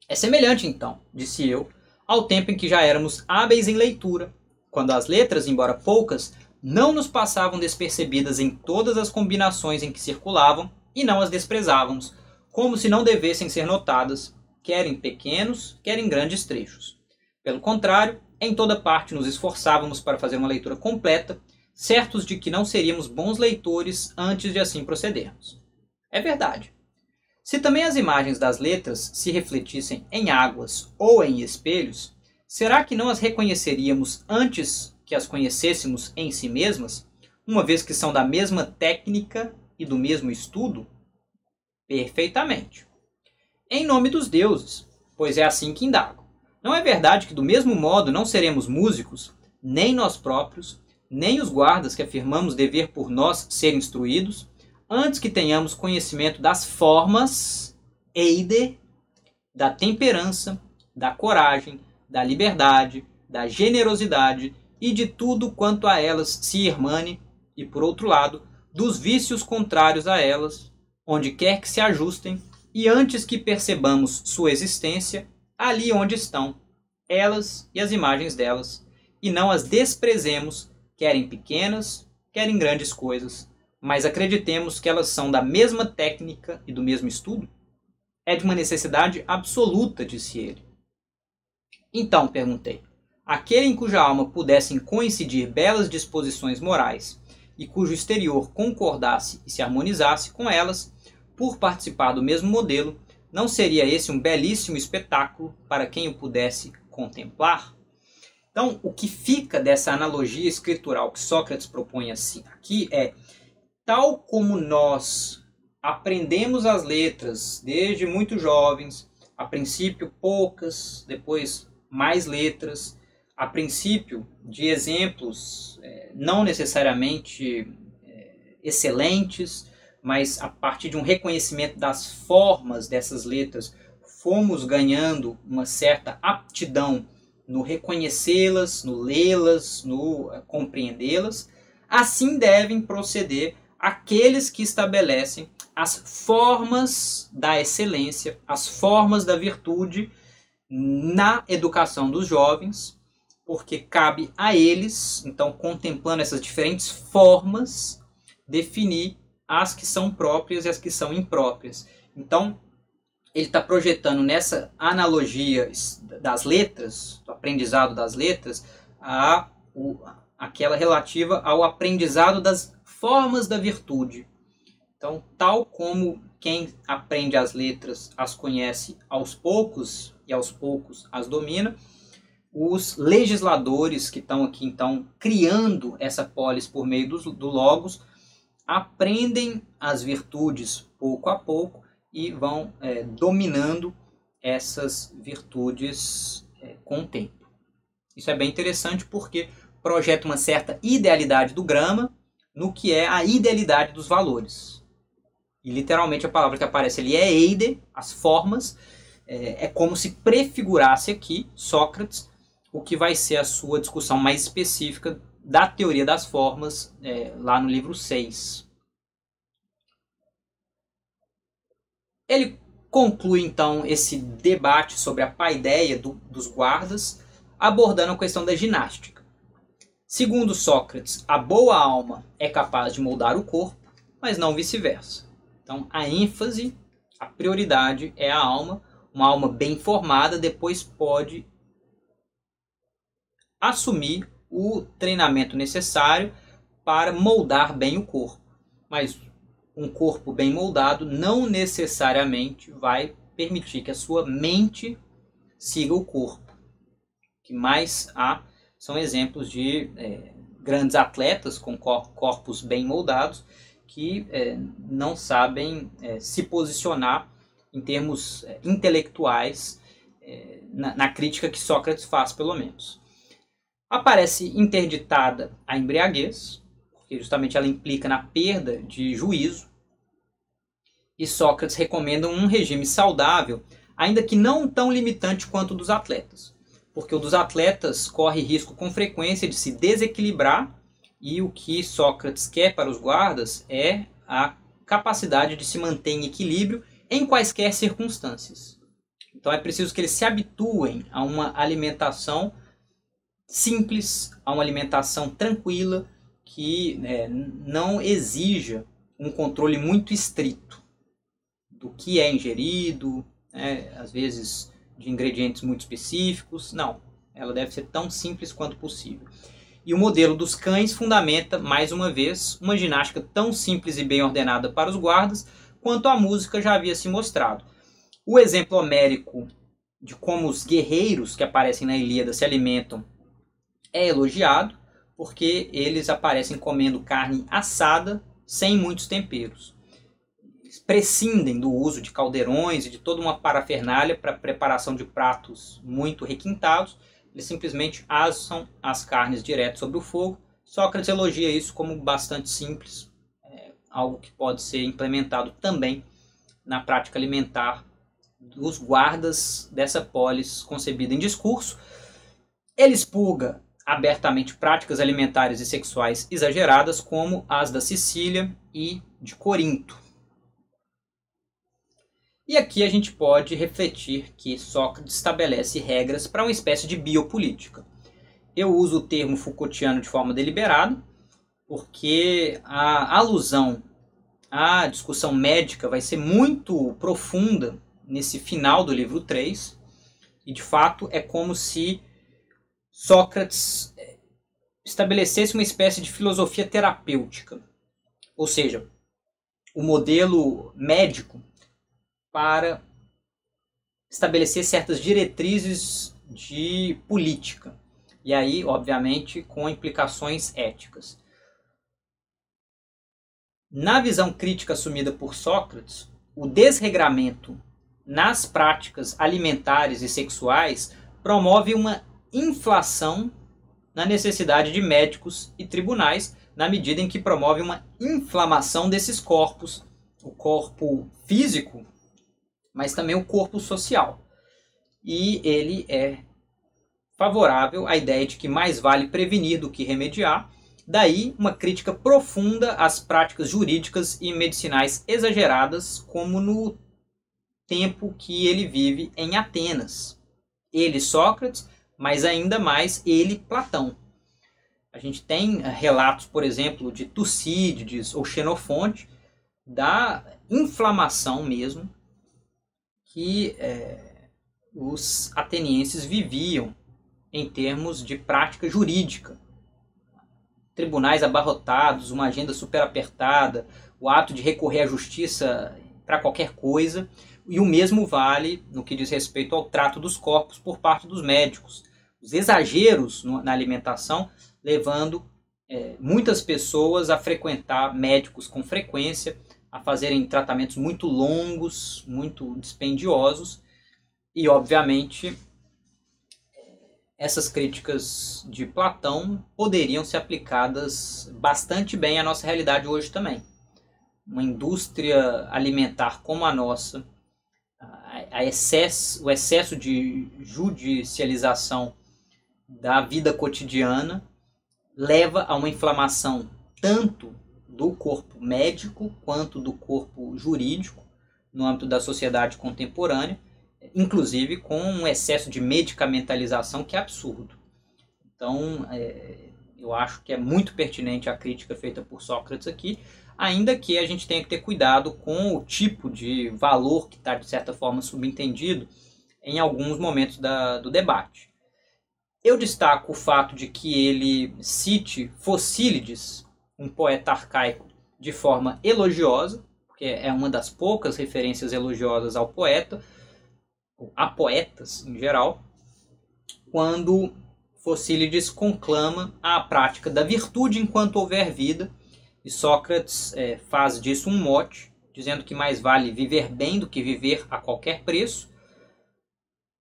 É semelhante, então, disse eu, ao tempo em que já éramos hábeis em leitura, quando as letras, embora poucas, não nos passavam despercebidas em todas as combinações em que circulavam e não as desprezávamos, como se não devessem ser notadas, quer em pequenos, quer em grandes trechos. Pelo contrário, em toda parte nos esforçávamos para fazer uma leitura completa, certos de que não seríamos bons leitores antes de assim procedermos. É verdade. Se também as imagens das letras se refletissem em águas ou em espelhos, será que não as reconheceríamos antes que as conhecêssemos em si mesmas, uma vez que são da mesma técnica e do mesmo estudo? Perfeitamente. Em nome dos deuses, pois é assim que indago. Não é verdade que do mesmo modo não seremos músicos, nem nós próprios, nem os guardas que afirmamos dever por nós ser instruídos, antes que tenhamos conhecimento das formas, eide, da temperança, da coragem, da liberdade, da generosidade e de tudo quanto a elas se irmane, e por outro lado, dos vícios contrários a elas, onde quer que se ajustem, e antes que percebamos sua existência, ali onde estão, elas e as imagens delas, e não as desprezemos, querem pequenas, querem grandes coisas, mas acreditemos que elas são da mesma técnica e do mesmo estudo? É de uma necessidade absoluta, disse ele. Então, perguntei, aquele em cuja alma pudessem coincidir belas disposições morais e cujo exterior concordasse e se harmonizasse com elas, por participar do mesmo modelo, não seria esse um belíssimo espetáculo para quem o pudesse contemplar? Então, o que fica dessa analogia escritural que Sócrates propõe assim, aqui é, tal como nós aprendemos as letras desde muito jovens, a princípio poucas, depois mais letras, a princípio de exemplos não necessariamente excelentes, mas a partir de um reconhecimento das formas dessas letras, fomos ganhando uma certa aptidão no reconhecê-las, no lê-las, no compreendê-las. Assim devem proceder aqueles que estabelecem as formas da excelência, as formas da virtude na educação dos jovens, porque cabe a eles, então, contemplando essas diferentes formas, definir as que são próprias e as que são impróprias. Então, ele está projetando nessa analogia das letras, do aprendizado das letras, aquela relativa ao aprendizado das formas da virtude. Então, tal como quem aprende as letras as conhece aos poucos e aos poucos as domina, os legisladores que estão aqui então criando essa polis por meio do logos aprendem as virtudes pouco a pouco e vão dominando essas virtudes com o tempo. Isso é bem interessante porque projeta uma certa idealidade do grama no que é a idealidade dos valores. E literalmente a palavra que aparece ali é eide, as formas. É como se prefigurasse aqui, Sócrates, o que vai ser a sua discussão mais específica da teoria das formas, lá no livro 6. Ele conclui então esse debate sobre a paideia dos guardas, abordando a questão da ginástica. Segundo Sócrates, a boa alma é capaz de moldar o corpo, mas não vice-versa. Então, a ênfase, a prioridade é a alma. Uma alma bem formada depois pode assumir o treinamento necessário para moldar bem o corpo. Mas um corpo bem moldado não necessariamente vai permitir que a sua mente siga o corpo. O que mais há são exemplos de grandes atletas com corpos bem moldados que não sabem se posicionar em termos intelectuais na crítica que Sócrates faz, pelo menos. Aparece interditada a embriaguez, porque justamente ela implica na perda de juízo, e Sócrates recomenda um regime saudável, ainda que não tão limitante quanto o dos atletas, porque o dos atletas corre risco com frequência de se desequilibrar, e o que Sócrates quer para os guardas é a capacidade de se manter em equilíbrio em quaisquer circunstâncias. Então é preciso que eles se habituem a uma alimentação simples, a uma alimentação tranquila, que não exija um controle muito estrito do que é ingerido, às vezes de ingredientes muito específicos. Não, ela deve ser tão simples quanto possível. E o modelo dos cães fundamenta, mais uma vez, uma ginástica tão simples e bem ordenada para os guardas, quanto a música já havia se mostrado. O exemplo homérico de como os guerreiros que aparecem na Ilíada se alimentam é elogiado, porque eles aparecem comendo carne assada, sem muitos temperos. Eles prescindem do uso de caldeirões e de toda uma parafernália para preparação de pratos muito requintados. Eles simplesmente assam as carnes direto sobre o fogo. Sócrates elogia isso como bastante simples, algo que pode ser implementado também na prática alimentar dos guardas dessa polis concebida em discurso. Ele expurga abertamente práticas alimentares e sexuais exageradas, como as da Sicília e de Corinto. E aqui a gente pode refletir que Sócrates estabelece regras para uma espécie de biopolítica. Eu uso o termo Foucaultiano de forma deliberada, porque a alusão à discussão médica vai ser muito profunda nesse final do livro 3, e de fato é como se Sócrates estabelecesse uma espécie de filosofia terapêutica, ou seja, o modelo médico para estabelecer certas diretrizes de política, e aí, obviamente, com implicações éticas. Na visão crítica assumida por Sócrates, o desregramento nas práticas alimentares e sexuais promove uma inflação na necessidade de médicos e tribunais, na medida em que promove uma inflamação desses corpos, o corpo físico, mas também o corpo social. E ele é favorável à ideia de que mais vale prevenir do que remediar. Daí uma crítica profunda às práticas jurídicas e medicinais exageradas, como no tempo que ele vive em Atenas. Ele, Sócrates, mas ainda mais ele, Platão. A gente tem relatos, por exemplo, de Tucídides ou Xenofonte, da inflamação mesmo que os atenienses viviam em termos de prática jurídica. Tribunais abarrotados, uma agenda super apertada, o ato de recorrer à justiça para qualquer coisa, e o mesmo vale no que diz respeito ao trato dos corpos por parte dos médicos. Os exageros na alimentação levando muitas pessoas a frequentar médicos com frequência, a fazerem tratamentos muito longos, muito dispendiosos, e obviamente essas críticas de Platão poderiam ser aplicadas bastante bem à nossa realidade hoje também. Uma indústria alimentar como a nossa, o excesso de judicialização da vida cotidiana leva a uma inflamação tanto do corpo médico quanto do corpo jurídico no âmbito da sociedade contemporânea, inclusive com um excesso de medicamentalização que é absurdo. Então, eu acho que é muito pertinente a crítica feita por Sócrates aqui, ainda que a gente tenha que ter cuidado com o tipo de valor que está, de certa forma, subentendido em alguns momentos do debate. Eu destaco o fato de que ele cite Focílides, um poeta arcaico, de forma elogiosa, porque é uma das poucas referências elogiosas ao poeta, a poetas em geral, quando Focílides conclama a prática da virtude enquanto houver vida, e Sócrates faz disso um mote, dizendo que mais vale viver bem do que viver a qualquer preço.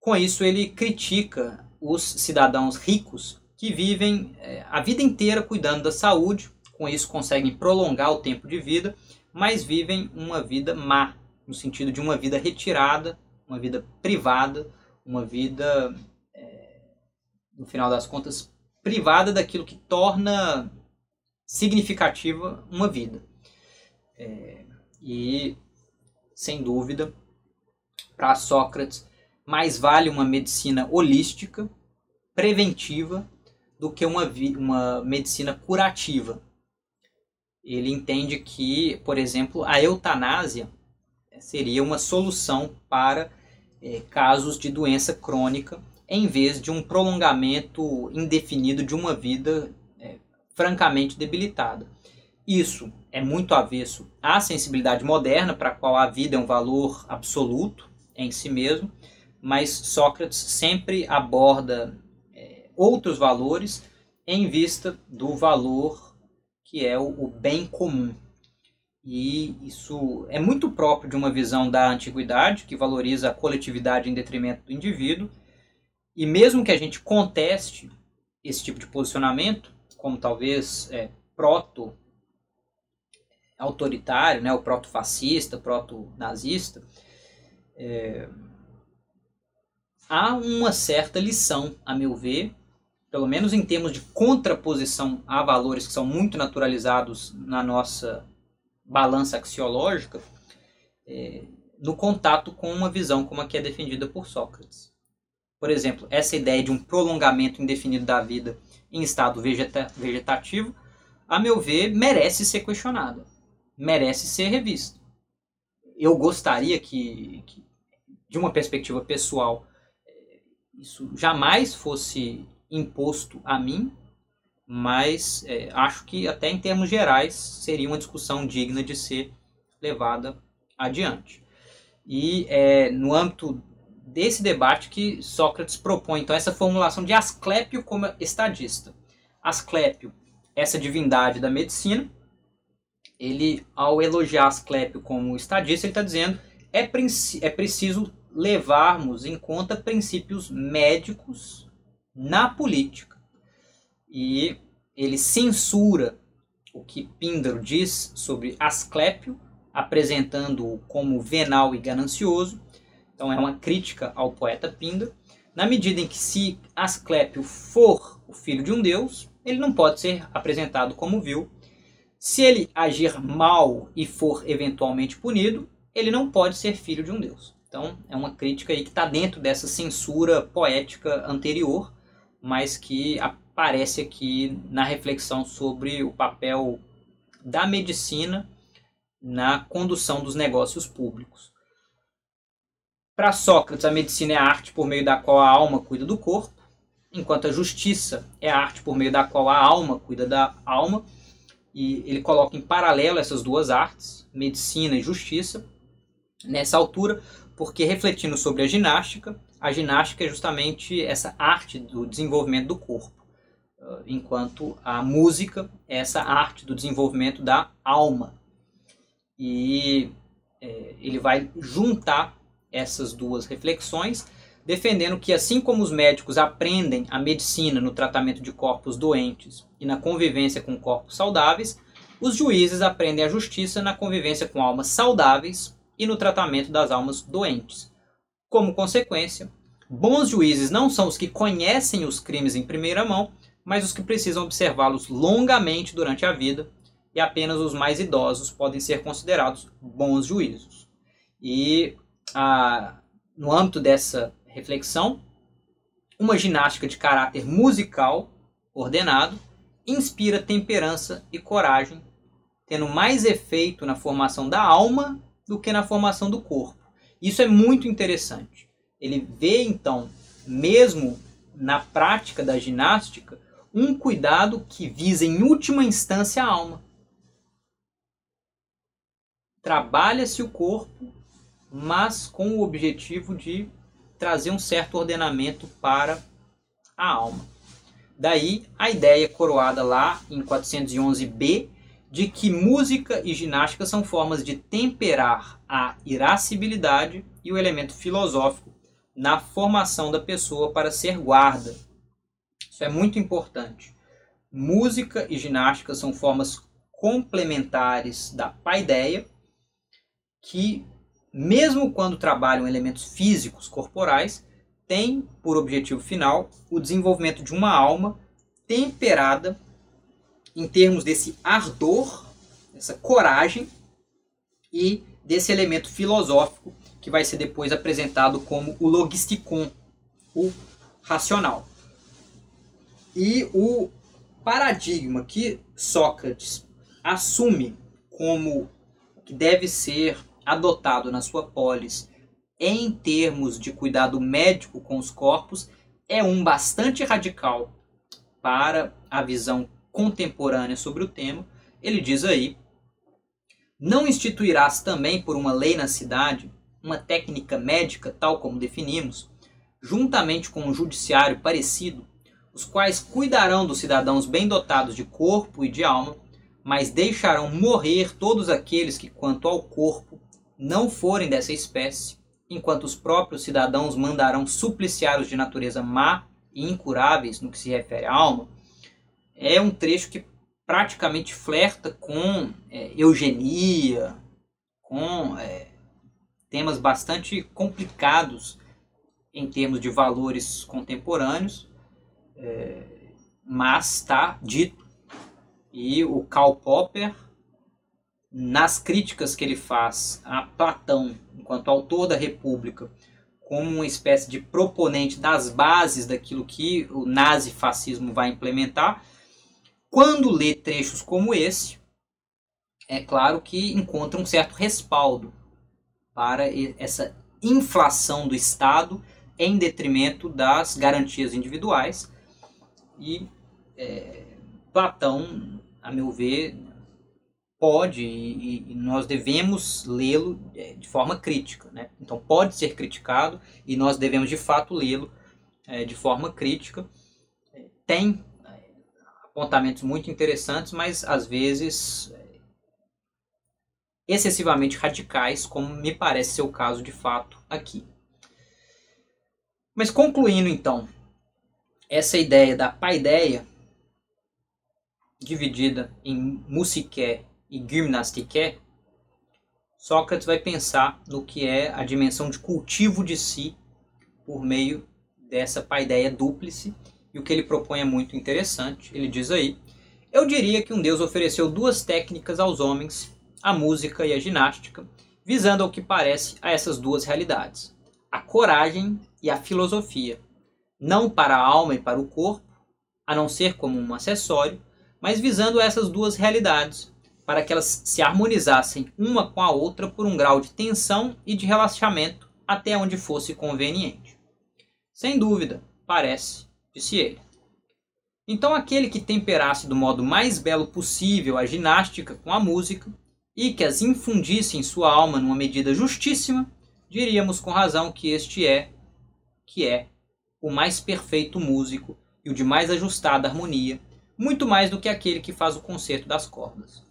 Com isso ele critica os cidadãos ricos que vivem a vida inteira cuidando da saúde, com isso conseguem prolongar o tempo de vida, mas vivem uma vida má, no sentido de uma vida retirada, uma vida privada, uma vida, no final das contas, privada daquilo que torna significativa uma vida. E, sem dúvida, para Sócrates, mais vale uma medicina holística, preventiva, do que uma medicina curativa. Ele entende que, por exemplo, a eutanásia seria uma solução para casos de doença crônica, em vez de um prolongamento indefinido de uma vida francamente debilitada. Isso é muito avesso à sensibilidade moderna, para a qual a vida é um valor absoluto em si mesmo, mas Sócrates sempre aborda outros valores em vista do valor que é o bem comum. E isso é muito próprio de uma visão da antiguidade, que valoriza a coletividade em detrimento do indivíduo. E mesmo que a gente conteste esse tipo de posicionamento, como talvez proto-autoritário, né, o proto-fascista, proto-nazista, há uma certa lição, a meu ver, pelo menos em termos de contraposição a valores que são muito naturalizados na nossa balança axiológica, no contato com uma visão como a que é defendida por Sócrates. Por exemplo, essa ideia de um prolongamento indefinido da vida em estado vegetativo, a meu ver, merece ser questionada, merece ser revista. Eu gostaria que de uma perspectiva pessoal, isso jamais fosse imposto a mim, mas acho que até em termos gerais seria uma discussão digna de ser levada adiante. E no âmbito desse debate que Sócrates propõe então essa formulação de Asclépio como estadista. Asclépio, essa divindade da medicina, ele, ao elogiar Asclépio como estadista, ele está dizendo é preciso levarmos em conta princípios médicos na política. E ele censura o que Píndaro diz sobre Asclépio, apresentando-o como venal e ganancioso. Então é uma crítica ao poeta Píndaro, na medida em que se Asclépio for o filho de um deus, ele não pode ser apresentado como vil. Se ele agir mal e for eventualmente punido, ele não pode ser filho de um deus. Então é uma crítica aí que está dentro dessa censura poética anterior, mas que aparece aqui na reflexão sobre o papel da medicina na condução dos negócios públicos. Para Sócrates, a medicina é a arte por meio da qual a alma cuida do corpo, enquanto a justiça é a arte por meio da qual a alma cuida da alma. E ele coloca em paralelo essas duas artes, medicina e justiça, nessa altura, porque refletindo sobre a ginástica é justamente essa arte do desenvolvimento do corpo, enquanto a música é essa arte do desenvolvimento da alma. E ele vai juntar essas duas reflexões, defendendo que assim como os médicos aprendem a medicina no tratamento de corpos doentes e na convivência com corpos saudáveis, os juízes aprendem a justiça na convivência com almas saudáveis e no tratamento das almas doentes. Como consequência, bons juízes não são os que conhecem os crimes em primeira mão, mas os que precisam observá-los longamente durante a vida, e apenas os mais idosos podem ser considerados bons juízos. E no âmbito dessa reflexão, uma ginástica de caráter musical ordenado inspira temperança e coragem, tendo mais efeito na formação da alma do que na formação do corpo. Isso é muito interessante. Ele vê, então, mesmo na prática da ginástica, um cuidado que visa, em última instância, a alma. Trabalha-se o corpo, mas com o objetivo de trazer um certo ordenamento para a alma. Daí a ideia coroada lá em 411b de que música e ginástica são formas de temperar a irascibilidade e o elemento filosófico na formação da pessoa para ser guarda. Isso é muito importante. Música e ginástica são formas complementares da paideia que, mesmo quando trabalham elementos físicos corporais, têm por objetivo final o desenvolvimento de uma alma temperada em termos desse ardor, essa coragem e desse elemento filosófico que vai ser depois apresentado como o logistikon, o racional. E o paradigma que Sócrates assume como que deve ser adotado na sua polis em termos de cuidado médico com os corpos é um bastante radical para a visão contemporânea sobre o tema. Ele diz aí: não instituirás também por uma lei na cidade uma técnica médica tal como definimos, juntamente com um judiciário parecido, os quais cuidarão dos cidadãos bem dotados de corpo e de alma, mas deixarão morrer todos aqueles que, quanto ao corpo, não forem dessa espécie, enquanto os próprios cidadãos mandarão supliciar os de natureza má e incuráveis no que se refere à alma. É um trecho que praticamente flerta com eugenia, com temas bastante complicados em termos de valores contemporâneos, mas está dito. E o Karl Popper, nas críticas que ele faz a Platão, enquanto autor da República, como uma espécie de proponente das bases daquilo que o nazifascismo vai implementar. Quando lê trechos como esse, é claro que encontra um certo respaldo para essa inflação do Estado em detrimento das garantias individuais. E Platão, a meu ver, pode e nós devemos lê-lo de forma crítica, né? Então pode ser criticado e nós devemos de fato lê-lo de forma crítica. Tem apontamentos muito interessantes, mas às vezes excessivamente radicais, como me parece ser o caso de fato aqui. Mas concluindo então, essa ideia da paideia, dividida em musiké e gymnastiké, Sócrates vai pensar no que é a dimensão de cultivo de si por meio dessa paideia dúplice, e o que ele propõe é muito interessante. Ele diz aí: eu diria que um deus ofereceu duas técnicas aos homens, a música e a ginástica, visando ao que parece a essas duas realidades, a coragem e a filosofia, não para a alma e para o corpo, a não ser como um acessório, mas visando essas duas realidades, para que elas se harmonizassem uma com a outra por um grau de tensão e de relaxamento até onde fosse conveniente. Sem dúvida, parece, disse ele. Então aquele que temperasse do modo mais belo possível a ginástica com a música, e que as infundisse em sua alma numa medida justíssima, diríamos com razão que este é o mais perfeito músico e o de mais ajustada harmonia, muito mais do que aquele que faz o concerto das cordas.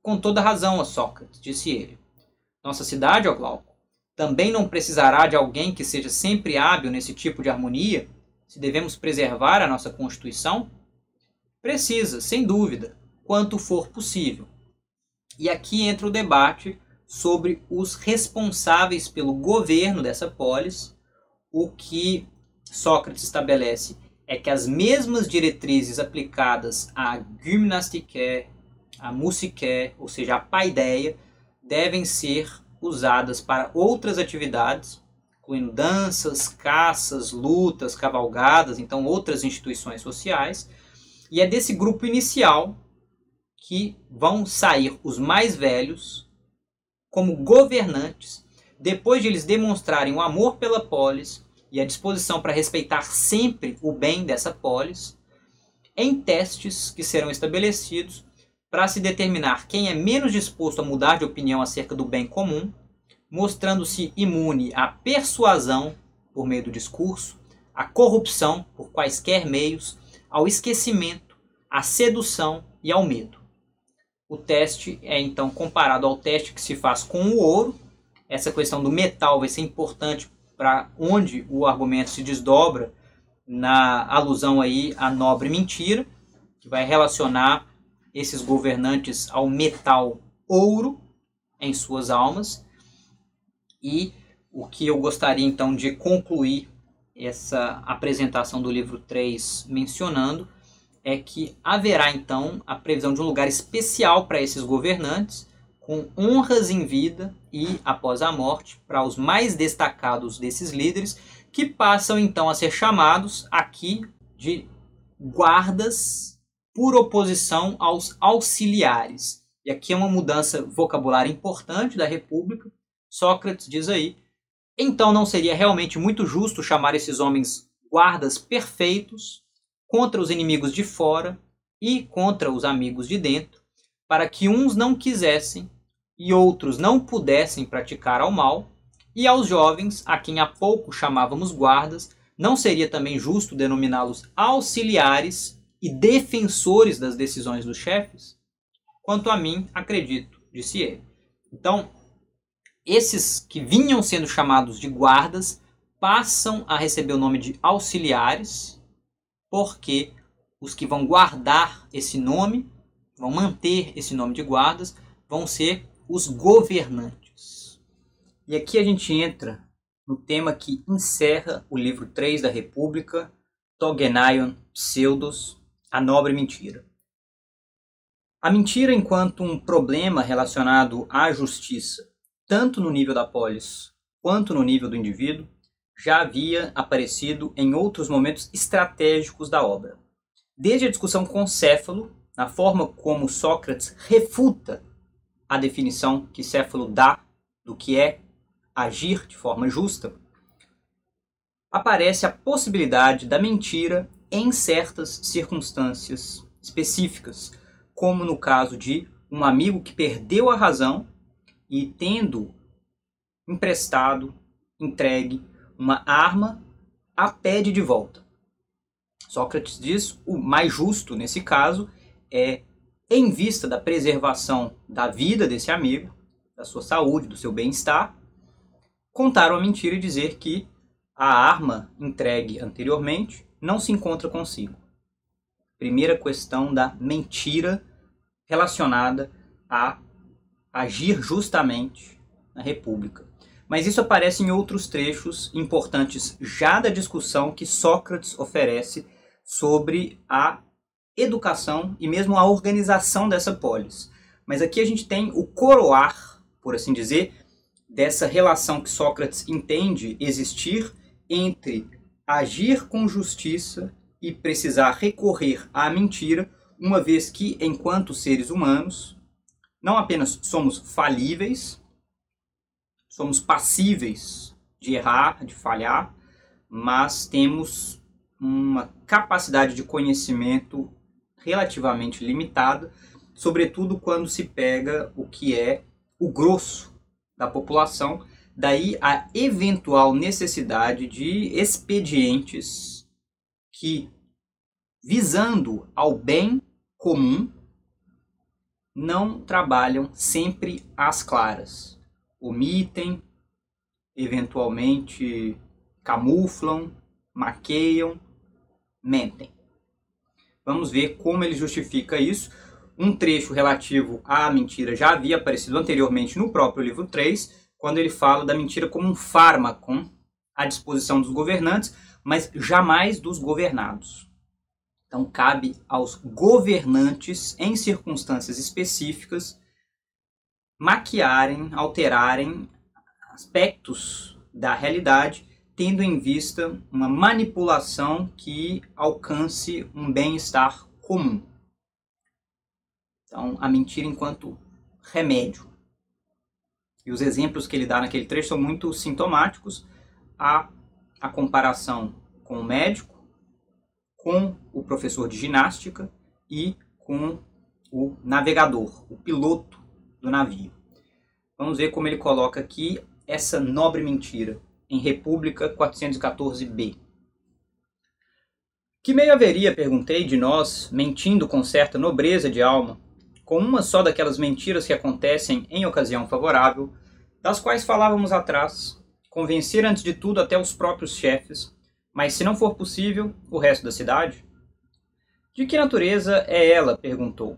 Com toda razão, ó Sócrates, disse ele. Nossa cidade, ó Glauco, também não precisará de alguém que seja sempre hábil nesse tipo de harmonia, se devemos preservar a nossa Constituição? Precisa, sem dúvida, quanto for possível. E aqui entra o debate sobre os responsáveis pelo governo dessa polis. O que Sócrates estabelece é que as mesmas diretrizes aplicadas à gymnastiké, à musiké, ou seja, à paideia, devem ser usadas para outras atividades, incluindo danças, caças, lutas, cavalgadas, então outras instituições sociais. E é desse grupo inicial que vão sair os mais velhos como governantes, depois de eles demonstrarem o amor pela polis e a disposição para respeitar sempre o bem dessa polis, em testes que serão estabelecidos para se determinar quem é menos disposto a mudar de opinião acerca do bem comum, mostrando-se imune à persuasão por meio do discurso, à corrupção por quaisquer meios, ao esquecimento, à sedução e ao medo. O teste é então comparado ao teste que se faz com o ouro. Essa questão do metal vai ser importante para onde o argumento se desdobra na alusão aí à nobre mentira, que vai relacionar esses governantes ao metal ouro em suas almas. E o que eu gostaria então de concluir essa apresentação do livro 3 mencionando é que haverá então a previsão de um lugar especial para esses governantes, com honras em vida e após a morte para os mais destacados desses líderes, que passam então a ser chamados aqui de guardas por oposição aos auxiliares. E aqui é uma mudança vocabular importante da República. Sócrates diz aí: então não seria realmente muito justo chamar esses homens guardas perfeitos contra os inimigos de fora e contra os amigos de dentro, para que uns não quisessem e outros não pudessem praticar ao mal, e aos jovens, a quem há pouco chamávamos guardas, não seria também justo denominá-los auxiliares e defensores das decisões dos chefes? Quanto a mim, acredito, disse ele. Então, esses que vinham sendo chamados de guardas passam a receber o nome de auxiliares, porque os que vão guardar esse nome, vão manter esse nome de guardas, vão ser os governantes. E aqui a gente entra no tema que encerra o livro 3 da República, To Geneion Pseudos, a nobre mentira. A mentira enquanto um problema relacionado à justiça, tanto no nível da polis quanto no nível do indivíduo, já havia aparecido em outros momentos estratégicos da obra. Desde a discussão com Céfalo, na forma como Sócrates refuta a definição que Céfalo dá do que é agir de forma justa, aparece a possibilidade da mentira em certas circunstâncias específicas, como no caso de um amigo que perdeu a razão e, tendo emprestado, entregue uma arma, a pede de volta. Sócrates diz o mais justo nesse caso é, em vista da preservação da vida desse amigo, da sua saúde, do seu bem-estar, contar uma mentira e dizer que a arma entregue anteriormente não se encontra consigo. Primeira questão da mentira relacionada a agir justamente na República. Mas isso aparece em outros trechos importantes já da discussão que Sócrates oferece sobre a educação e mesmo a organização dessa polis. Mas aqui a gente tem o coroar, por assim dizer, dessa relação que Sócrates entende existir entre agir com justiça e precisar recorrer à mentira, uma vez que, enquanto seres humanos, não apenas somos falíveis, somos passíveis de errar, de falhar, mas temos uma capacidade de conhecimento relativamente limitada, sobretudo quando se pega o que é o grosso da população, daí a eventual necessidade de expedientes que, visando ao bem comum, não trabalham sempre às claras. Omitem, eventualmente camuflam, maqueiam, mentem. Vamos ver como ele justifica isso. Um trecho relativo à mentira já havia aparecido anteriormente no próprio livro 3, quando ele fala da mentira como um fármaco à disposição dos governantes, mas jamais dos governados. Então cabe aos governantes, em circunstâncias específicas, maquiarem, alterarem aspectos da realidade, tendo em vista uma manipulação que alcance um bem-estar comum. Então, a mentira enquanto remédio. E os exemplos que ele dá naquele trecho são muito sintomáticos. Há a comparação com o médico, com o professor de ginástica e com o navegador, o piloto do navio. Vamos ver como ele coloca aqui essa nobre mentira em República 414b. Que meio haveria, perguntei, de nós, mentindo com certa nobreza de alma, com uma só daquelas mentiras que acontecem em ocasião favorável, das quais falávamos atrás, convencer antes de tudo até os próprios chefes, mas se não for possível, o resto da cidade? De que natureza é ela? Perguntou.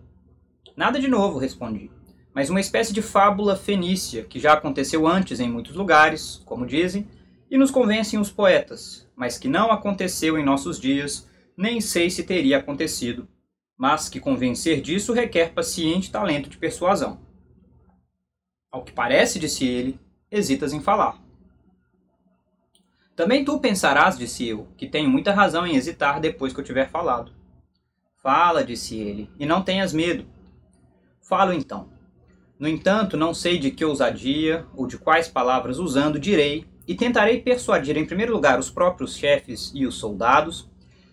Nada de novo, respondi, mas uma espécie de fábula fenícia que já aconteceu antes em muitos lugares, como dizem, e nos convencem os poetas, mas que não aconteceu em nossos dias, nem sei se teria acontecido, mas que convencer disso requer paciente talento de persuasão. Ao que parece, disse ele, hesitas em falar. Também tu pensarás, disse eu, que tenho muita razão em hesitar depois que eu tiver falado. Fala, disse ele, e não tenhas medo. Falo então. No entanto, não sei de que ousadia ou de quais palavras usando direi, e tentarei persuadir em primeiro lugar os próprios chefes e os soldados,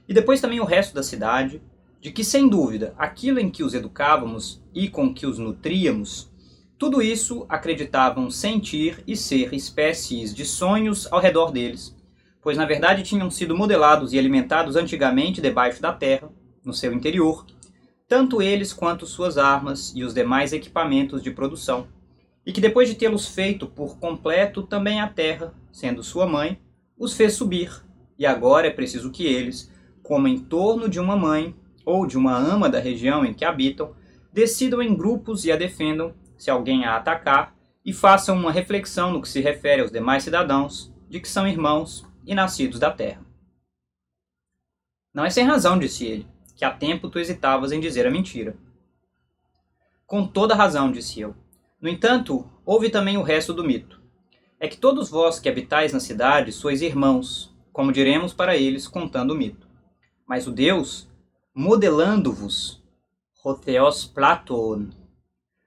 e depois também o resto da cidade, de que, sem dúvida, aquilo em que os educávamos e com que os nutríamos, tudo isso acreditavam sentir e ser espécies de sonhos ao redor deles, pois na verdade tinham sido modelados e alimentados antigamente debaixo da terra, no seu interior, tanto eles quanto suas armas e os demais equipamentos de produção, e que depois de tê-los feito por completo também a terra, sendo sua mãe, os fez subir, e agora é preciso que eles, como em torno de uma mãe ou de uma ama da região em que habitam, decidam em grupos e a defendam, se alguém a atacar, e façam uma reflexão no que se refere aos demais cidadãos, de que são irmãos e nascidos da terra. Não é sem razão, disse ele, que há tempo tu hesitavas em dizer a mentira. Com toda razão, disse eu. No entanto, houve também o resto do mito. é que todos vós que habitais na cidade sois irmãos, como diremos para eles contando o mito. Mas o Deus, modelando-vos, Hotheos Platon,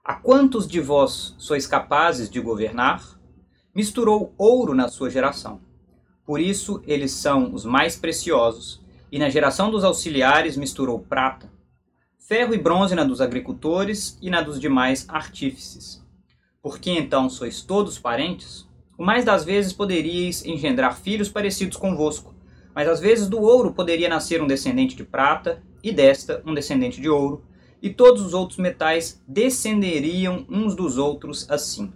a quantos de vós sois capazes de governar, misturou ouro na sua geração. Por isso eles são os mais preciosos, e na geração dos auxiliares misturou prata, ferro e bronze na dos agricultores e na dos demais artífices. Porque então sois todos parentes? O mais das vezes poderíeis engendrar filhos parecidos convosco, mas às vezes do ouro poderia nascer um descendente de prata, e desta um descendente de ouro, e todos os outros metais descenderiam uns dos outros assim.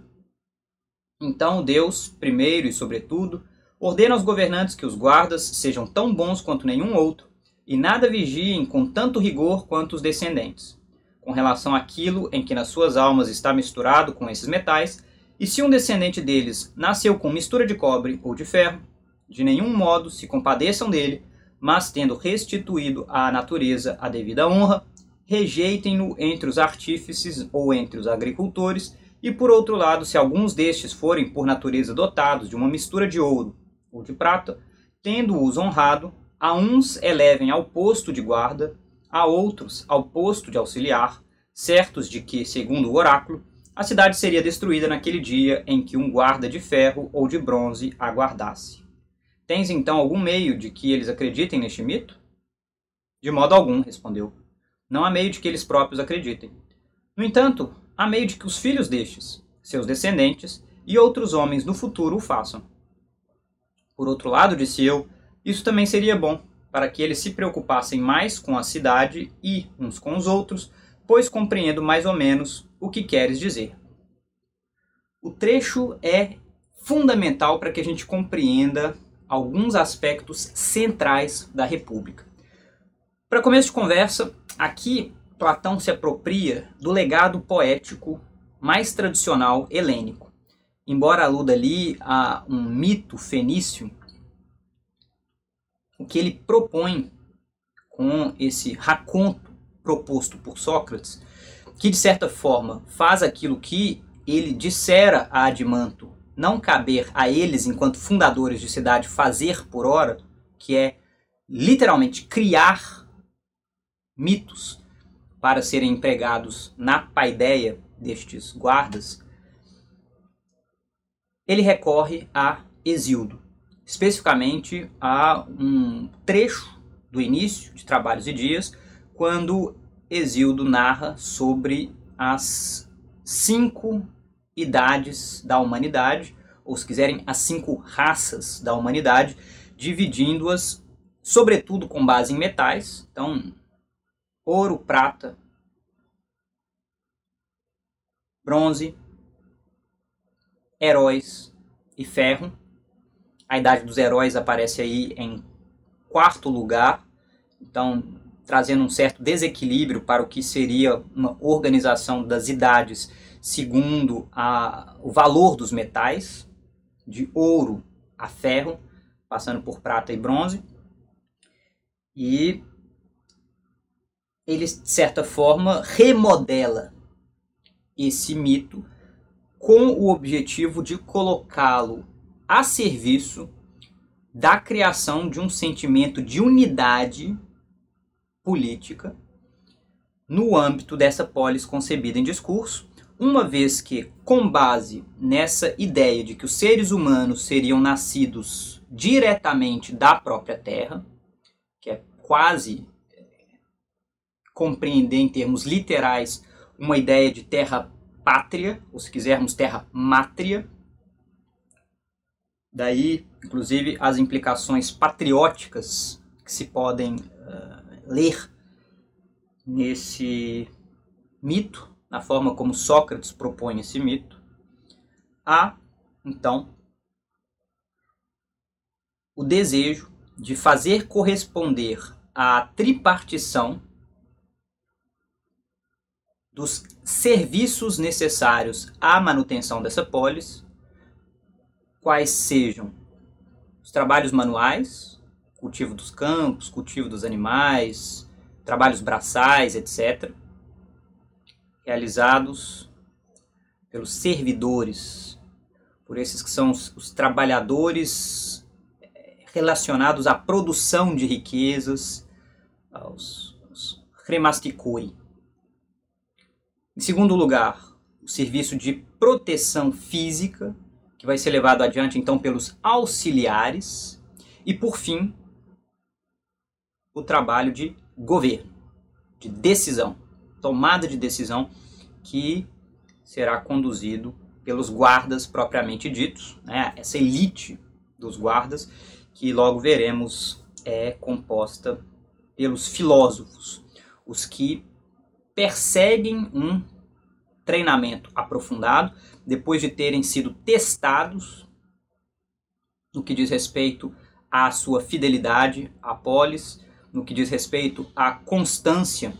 Então Deus, primeiro e sobretudo, ordena aos governantes que os guardas sejam tão bons quanto nenhum outro, e nada vigiem com tanto rigor quanto os descendentes, com relação àquilo em que nas suas almas está misturado com esses metais, e se um descendente deles nasceu com mistura de cobre ou de ferro, de nenhum modo se compadeçam dele, mas tendo restituído à natureza a devida honra, rejeitem-no entre os artífices ou entre os agricultores, e por outro lado, se alguns destes forem por natureza dotados de uma mistura de ouro ou de prata, tendo-os honrado, a uns elevem ao posto de guarda, a outros ao posto de auxiliar, certos de que, segundo o oráculo, a cidade seria destruída naquele dia em que um guarda de ferro ou de bronze a guardasse. Tens então algum meio de que eles acreditem neste mito? De modo algum, respondeu. Não há meio de que eles próprios acreditem. No entanto, há meio de que os filhos destes, seus descendentes e outros homens no futuro o façam. Por outro lado, disse eu, isso também seria bom, para que eles se preocupassem mais com a cidade e uns com os outros, pois compreendo mais ou menos o que queres dizer. O trecho é fundamental para que a gente compreenda alguns aspectos centrais da República. Para começo de conversa, aqui Platão se apropria do legado poético mais tradicional helênico. Embora aluda ali a um mito fenício, o que ele propõe com esse raconto proposto por Sócrates, que de certa forma faz aquilo que ele dissera a Adimanto não caber a eles, enquanto fundadores de cidade, fazer por hora, que é literalmente criar mitos para serem empregados na paideia destes guardas, ele recorre a Hesíodo, especificamente a um trecho do início de Trabalhos e Dias, quando Hesíodo narra sobre as 5 idades da humanidade, ou se quiserem, as 5 raças da humanidade, dividindo-as, sobretudo com base em metais, então ouro, prata, bronze, heróis e ferro. A idade dos heróis aparece aí em 4º lugar, então trazendo um certo desequilíbrio para o que seria uma organização das idades segundo o valor dos metais, de ouro a ferro, passando por prata e bronze. E ele, de certa forma, remodela esse mito com o objetivo de colocá-lo a serviço da criação de um sentimento de unidade política no âmbito dessa polis concebida em discurso, uma vez que, com base nessa ideia de que os seres humanos seriam nascidos diretamente da própria terra, que é quase compreender em termos literais uma ideia de terra-pátria, ou se quisermos terra-mátria. Daí, inclusive, as implicações patrióticas que se podem ler nesse mito, na forma como Sócrates propõe esse mito. Há, então, o desejo de fazer corresponder à tripartição dos serviços necessários à manutenção dessa polis, quais sejam os trabalhos manuais, cultivo dos campos, cultivo dos animais, trabalhos braçais, etc., realizados pelos servidores, por esses que são os trabalhadores relacionados à produção de riquezas, aos remasticoi. Em segundo lugar, o serviço de proteção física, que vai ser levado adiante então pelos auxiliares. E por fim, o trabalho de governo, de decisão, tomada de decisão, que será conduzido pelos guardas propriamente ditos, né? Essa elite dos guardas, que logo veremos é composta pelos filósofos, os que perseguem um treinamento aprofundado, depois de terem sido testados no que diz respeito à sua fidelidade à polis, no que diz respeito à constância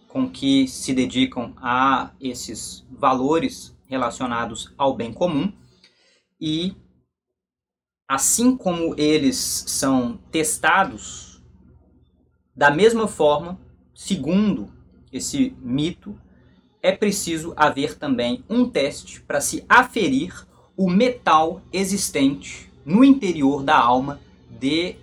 com que se dedicam a esses valores relacionados ao bem comum. E assim como eles são testados, da mesma forma, segundo esse mito, é preciso haver também um teste para se aferir o metal existente no interior da alma de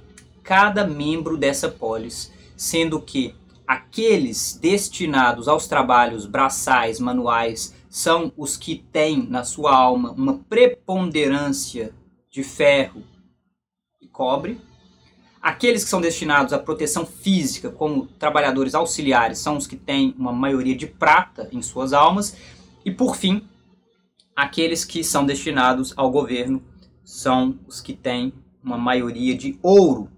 cada membro dessa polis, sendo que aqueles destinados aos trabalhos braçais, manuais, são os que têm na sua alma uma preponderância de ferro e cobre. Aqueles que são destinados à proteção física, como trabalhadores auxiliares, são os que têm uma maioria de prata em suas almas. E, por fim, aqueles que são destinados ao governo são os que têm uma maioria de ouro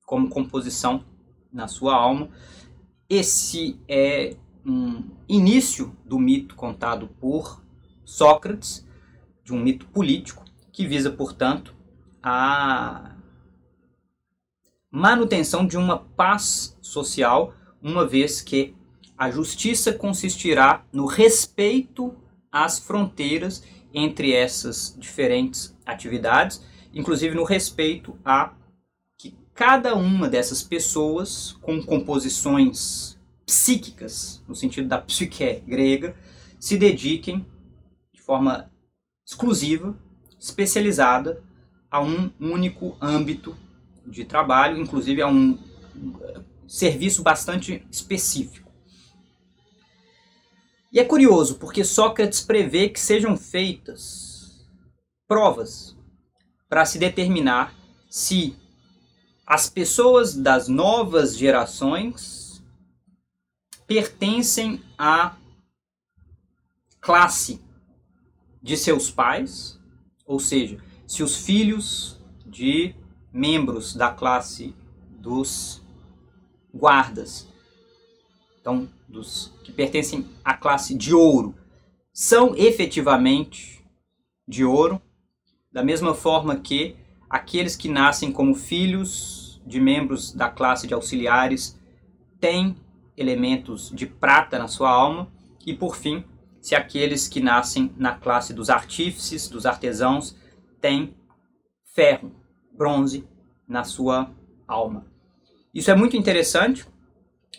como composição na sua alma. Esse é um início do mito contado por Sócrates, de um mito político, que visa, portanto, a manutenção de uma paz social, uma vez que a justiça consistirá no respeito às fronteiras entre essas diferentes atividades, inclusive no respeito a que cada uma dessas pessoas com composições psíquicas, no sentido da psique grega, se dediquem de forma exclusiva, especializada a um único âmbito de trabalho, inclusive a um serviço bastante específico. E é curioso, porque Sócrates prevê que sejam feitas provas para se determinar se as pessoas das novas gerações pertencem à classe de seus pais, ou seja, se os filhos de membros da classe dos guardas, então dos que pertencem à classe de ouro, são efetivamente de ouro, da mesma forma que aqueles que nascem como filhos de membros da classe de auxiliares têm elementos de prata na sua alma, e por fim, se aqueles que nascem na classe dos artífices, dos artesãos, têm ferro, bronze na sua alma. Isso é muito interessante,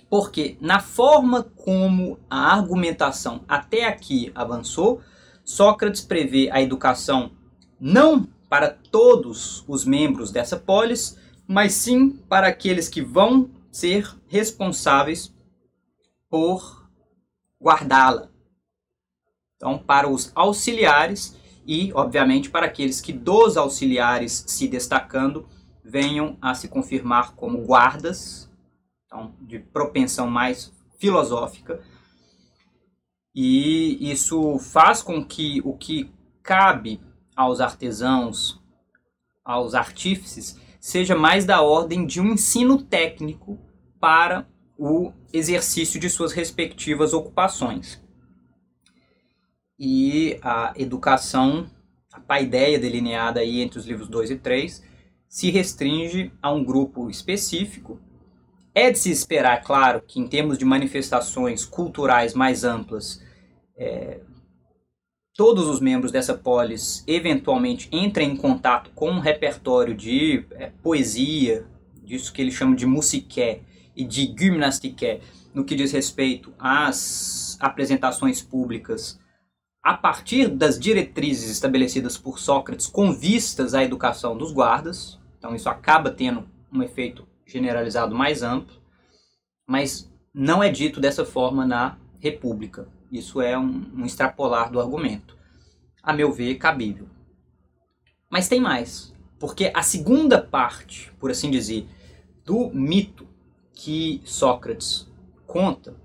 porque na forma como a argumentação até aqui avançou, Sócrates prevê a educação não para todos os membros dessa polis, mas sim para aqueles que vão ser responsáveis por guardá-la. Então, para os auxiliares e, obviamente, para aqueles que dos auxiliares se destacando venham a se confirmar como guardas, então, de propensão mais filosófica. E isso faz com que o que cabe aos artesãos, aos artífices, seja mais da ordem de um ensino técnico para o exercício de suas respectivas ocupações. E a educação, a paideia delineada aí entre os livros 2 e 3, se restringe a um grupo específico. É de se esperar, claro, que em termos de manifestações culturais mais amplas, todos os membros dessa polis eventualmente entrem em contato com um repertório de poesia, disso que eles chamam de musique e de gymnastike, no que diz respeito às apresentações públicas a partir das diretrizes estabelecidas por Sócrates com vistas à educação dos guardas. Então isso acaba tendo um efeito generalizado mais amplo, mas não é dito dessa forma na República. Isso é um extrapolar do argumento. A meu ver, cabível. Mas tem mais, porque a segunda parte, por assim dizer, do mito que Sócrates conta,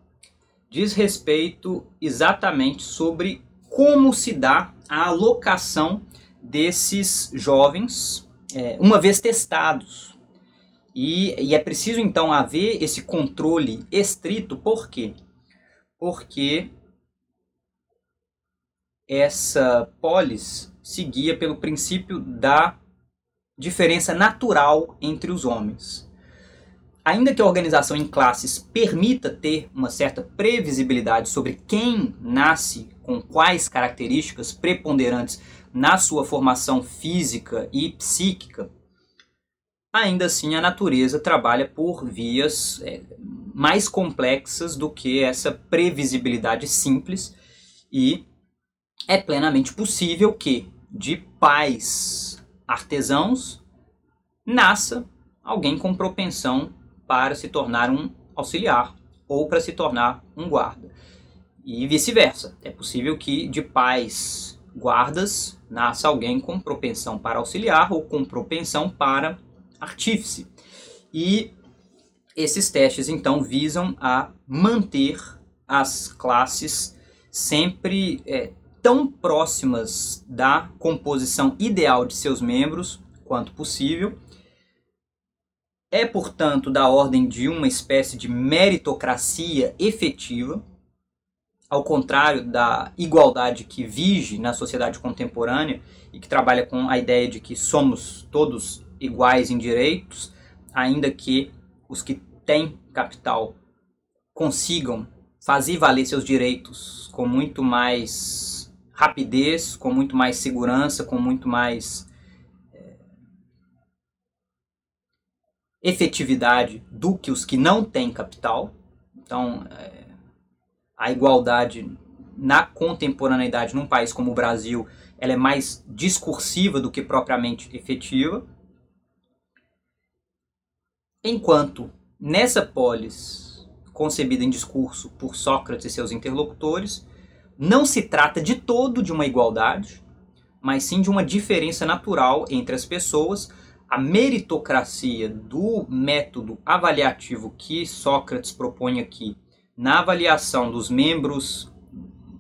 diz respeito exatamente sobre como se dá a alocação desses jovens, uma vez testados. E é preciso então haver esse controle estrito, por quê? Porque essa polis seguia pelo princípio da diferença natural entre os homens. Ainda que a organização em classes permita ter uma certa previsibilidade sobre quem nasce com quais características preponderantes na sua formação física e psíquica, ainda assim a natureza trabalha por vias mais complexas do que essa previsibilidade simples, e é plenamente possível que de pais artesãos nasça alguém com propensão para se tornar um auxiliar ou para se tornar um guarda. E vice-versa. É possível que de pais guardas nasça alguém com propensão para auxiliar ou com propensão para artífice. E esses testes então visam a manter as classes sempre tão próximas da composição ideal de seus membros quanto possível. É, portanto, da ordem de uma espécie de meritocracia efetiva, ao contrário da igualdade que vige na sociedade contemporânea e que trabalha com a ideia de que somos todos iguais em direitos, ainda que os que têm capital consigam fazer valer seus direitos com muito mais rapidez, com muito mais segurança, com muito mais efetividade do que os que não têm capital. Então, a igualdade na contemporaneidade num país como o Brasil, ela é mais discursiva do que propriamente efetiva. Enquanto nessa polis, concebida em discurso por Sócrates e seus interlocutores, não se trata de todo de uma igualdade, mas sim de uma diferença natural entre as pessoas. A meritocracia do método avaliativo que Sócrates propõe aqui, na avaliação dos membros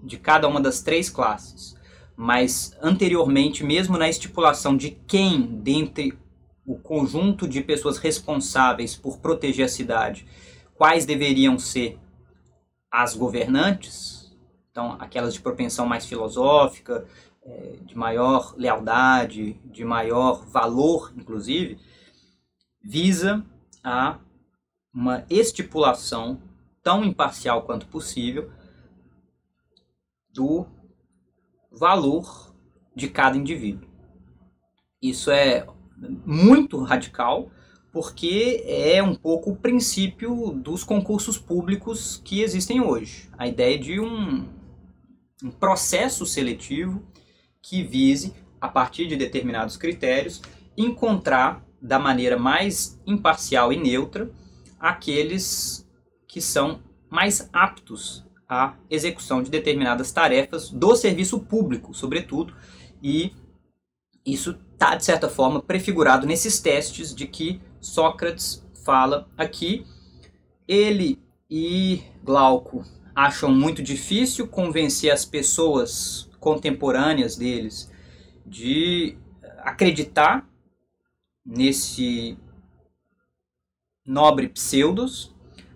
de cada uma das três classes, mas anteriormente mesmo na estipulação de quem, dentre o conjunto de pessoas responsáveis por proteger a cidade, quais deveriam ser as governantes, então aquelas de propensão mais filosófica, de maior lealdade, de maior valor, inclusive, visa a uma estipulação tão imparcial quanto possível do valor de cada indivíduo. Isso é muito radical, porque é um pouco o princípio dos concursos públicos que existem hoje. A ideia de um processo seletivo que vise, a partir de determinados critérios, encontrar da maneira mais imparcial e neutra aqueles que são mais aptos à execução de determinadas tarefas do serviço público, sobretudo, e isso está, de certa forma, prefigurado nesses testes de que Sócrates fala aqui. Ele e Glauco acham muito difícil convencer as pessoas contemporâneas deles de acreditar nesse nobre pseudos,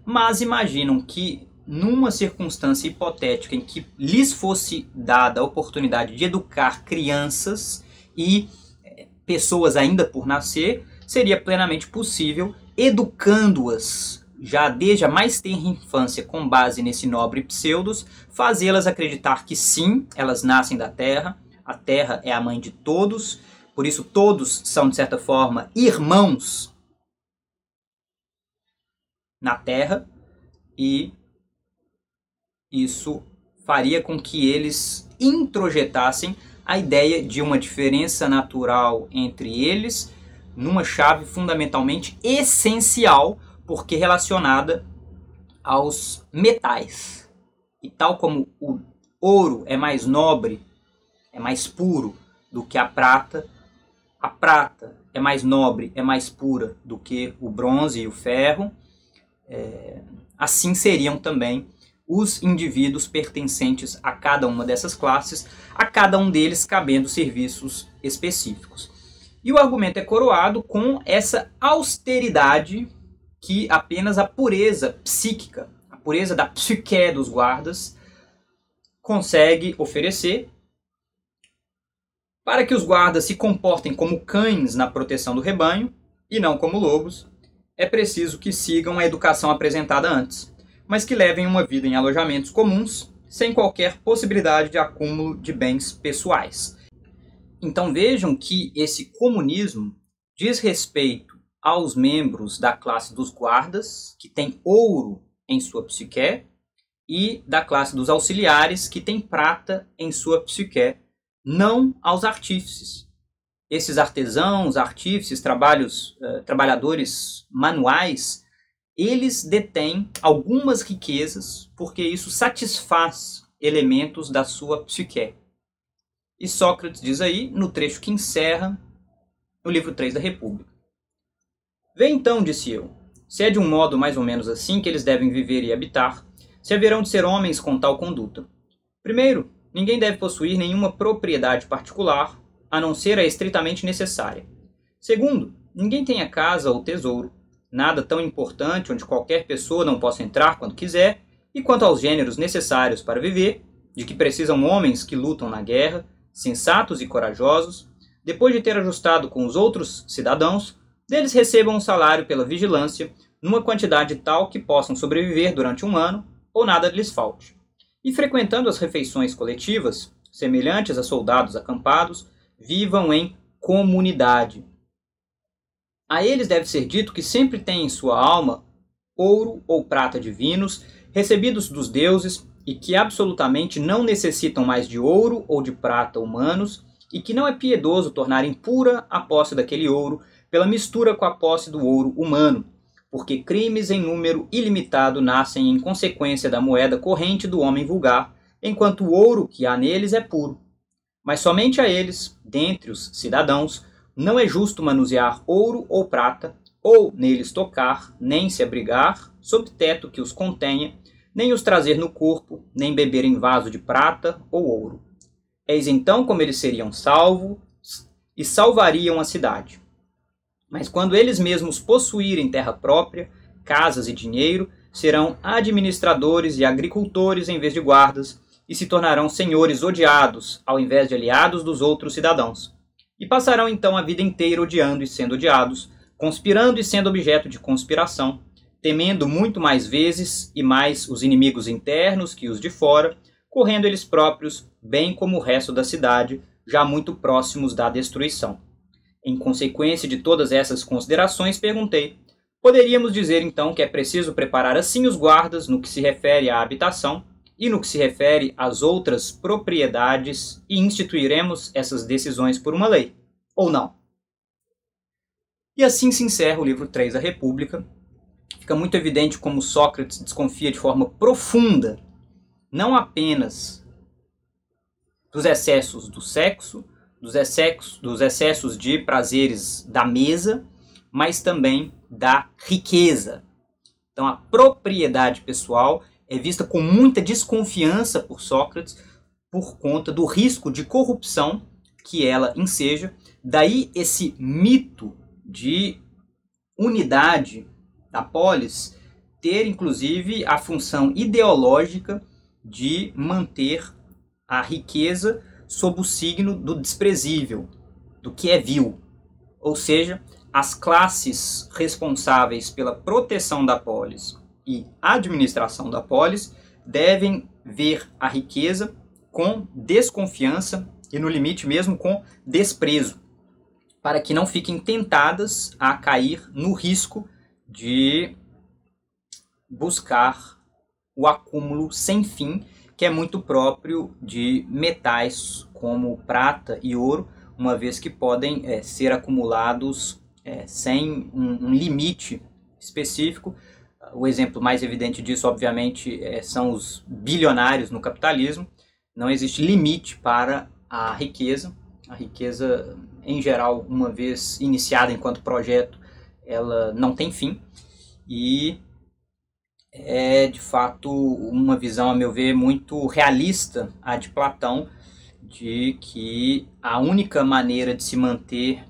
mas imaginam que numa circunstância hipotética em que lhes fosse dada a oportunidade de educar crianças e pessoas ainda por nascer, seria plenamente possível, educando-as já desde a mais tenra infância com base nesse nobre pseudos, fazê-las acreditar que sim, elas nascem da Terra, a Terra é a mãe de todos, por isso todos são, de certa forma, irmãos na Terra, e isso faria com que eles introjetassem a ideia de uma diferença natural entre eles numa chave fundamentalmente essencial, porque relacionada aos metais. E tal como o ouro é mais nobre, é mais puro do que a prata é mais nobre, é mais pura do que o bronze e o ferro, assim seriam também os indivíduos pertencentes a cada uma dessas classes, a cada um deles cabendo serviços específicos. E o argumento é coroado com essa austeridade que apenas a pureza psíquica, a pureza da psique dos guardas, consegue oferecer, para que os guardas se comportem como cães na proteção do rebanho e não como lobos. É preciso que sigam a educação apresentada antes, mas que levem uma vida em alojamentos comuns, sem qualquer possibilidade de acúmulo de bens pessoais. Então vejam que esse comunismo diz respeito aos membros da classe dos guardas, que tem ouro em sua psique, e da classe dos auxiliares, que tem prata em sua psique, não aos artífices. Esses artesãos, artífices, trabalhadores manuais, eles detêm algumas riquezas, porque isso satisfaz elementos da sua psique. E Sócrates diz aí, no trecho que encerra no livro 3 da República: Vê então, disse eu, se é de um modo mais ou menos assim que eles devem viver e habitar, se haverão de ser homens com tal conduta. Primeiro, ninguém deve possuir nenhuma propriedade particular, a não ser a estritamente necessária. Segundo, ninguém tenha casa ou tesouro, nada tão importante onde qualquer pessoa não possa entrar quando quiser, e quanto aos gêneros necessários para viver, de que precisam homens que lutam na guerra, sensatos e corajosos, depois de ter ajustado com os outros cidadãos, deles recebam um salário pela vigilância, numa quantidade tal que possam sobreviver durante um ano, ou nada lhes falte. E frequentando as refeições coletivas, semelhantes a soldados acampados, vivam em comunidade. A eles deve ser dito que sempre têm em sua alma ouro ou prata divinos, recebidos dos deuses, e que absolutamente não necessitam mais de ouro ou de prata humanos, e que não é piedoso tornar impura a posse daquele ouro pela mistura com a posse do ouro humano, porque crimes em número ilimitado nascem em consequência da moeda corrente do homem vulgar, enquanto o ouro que há neles é puro. Mas somente a eles, dentre os cidadãos, não é justo manusear ouro ou prata, ou neles tocar, nem se abrigar, sob teto que os contenha, nem os trazer no corpo, nem beber em vaso de prata ou ouro. Eis então como eles seriam salvos e salvariam a cidade. Mas quando eles mesmos possuírem terra própria, casas e dinheiro, serão administradores e agricultores em vez de guardas, e se tornarão senhores odiados, ao invés de aliados dos outros cidadãos. E passarão então a vida inteira odiando e sendo odiados, conspirando e sendo objeto de conspiração, temendo muito mais vezes e mais os inimigos internos que os de fora, correndo eles próprios, bem como o resto da cidade, já muito próximos da destruição. Em consequência de todas essas considerações, perguntei: poderíamos dizer então que é preciso preparar assim os guardas no que se refere à habitação e no que se refere às outras propriedades, e instituiremos essas decisões por uma lei, ou não? E assim se encerra o livro 3 da República. Fica muito evidente como Sócrates desconfia de forma profunda, não apenas dos excessos do sexo, dos excessos de prazeres da mesa, mas também da riqueza. Então a propriedade pessoal é vista com muita desconfiança por Sócrates por conta do risco de corrupção que ela enseja. Daí esse mito de unidade da polis ter inclusive a função ideológica de manter a riqueza sob o signo do desprezível, do que é vil. Ou seja, as classes responsáveis pela proteção da polis e administração da polis devem ver a riqueza com desconfiança e, no limite mesmo, com desprezo, para que não fiquem tentadas a cair no risco de buscar o acúmulo sem fim que é muito próprio de metais como prata e ouro, uma vez que podem ser acumulados sem um limite específico. O exemplo mais evidente disso, obviamente, são os bilionários no capitalismo. Não existe limite para a riqueza. A riqueza, em geral, uma vez iniciada enquanto projeto, ela não tem fim. E é, de fato, uma visão, a meu ver, muito realista, a de Platão, de que a única maneira de se manter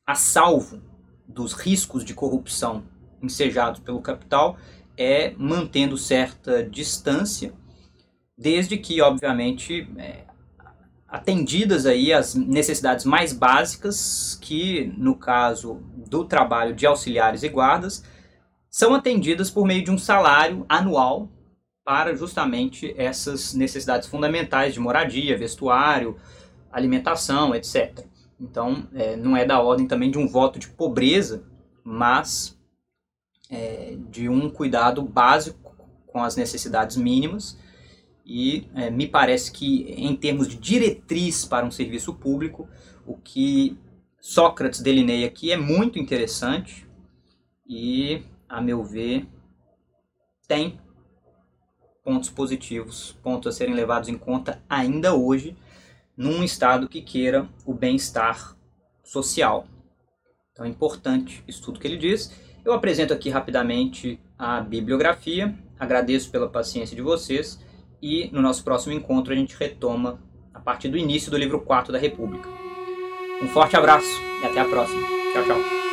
a salvo dos riscos de corrupção ensejados pelo capital é mantendo certa distância, desde que, obviamente, atendidas aí as necessidades mais básicas, que no caso do trabalho de auxiliares e guardas, são atendidas por meio de um salário anual para justamente essas necessidades fundamentais de moradia, vestuário, alimentação, etc. Então, não é da ordem também de um voto de pobreza, mas de um cuidado básico com as necessidades mínimas. E me parece que, em termos de diretriz para um serviço público, o que Sócrates delineia aqui é muito interessante e, a meu ver, tem pontos positivos, pontos a serem levados em conta ainda hoje, num Estado que queira o bem-estar social. Então é importante isso tudo que ele diz. Eu apresento aqui rapidamente a bibliografia, agradeço pela paciência de vocês e no nosso próximo encontro a gente retoma a partir do início do livro 4 da República. Um forte abraço e até a próxima. Tchau, tchau.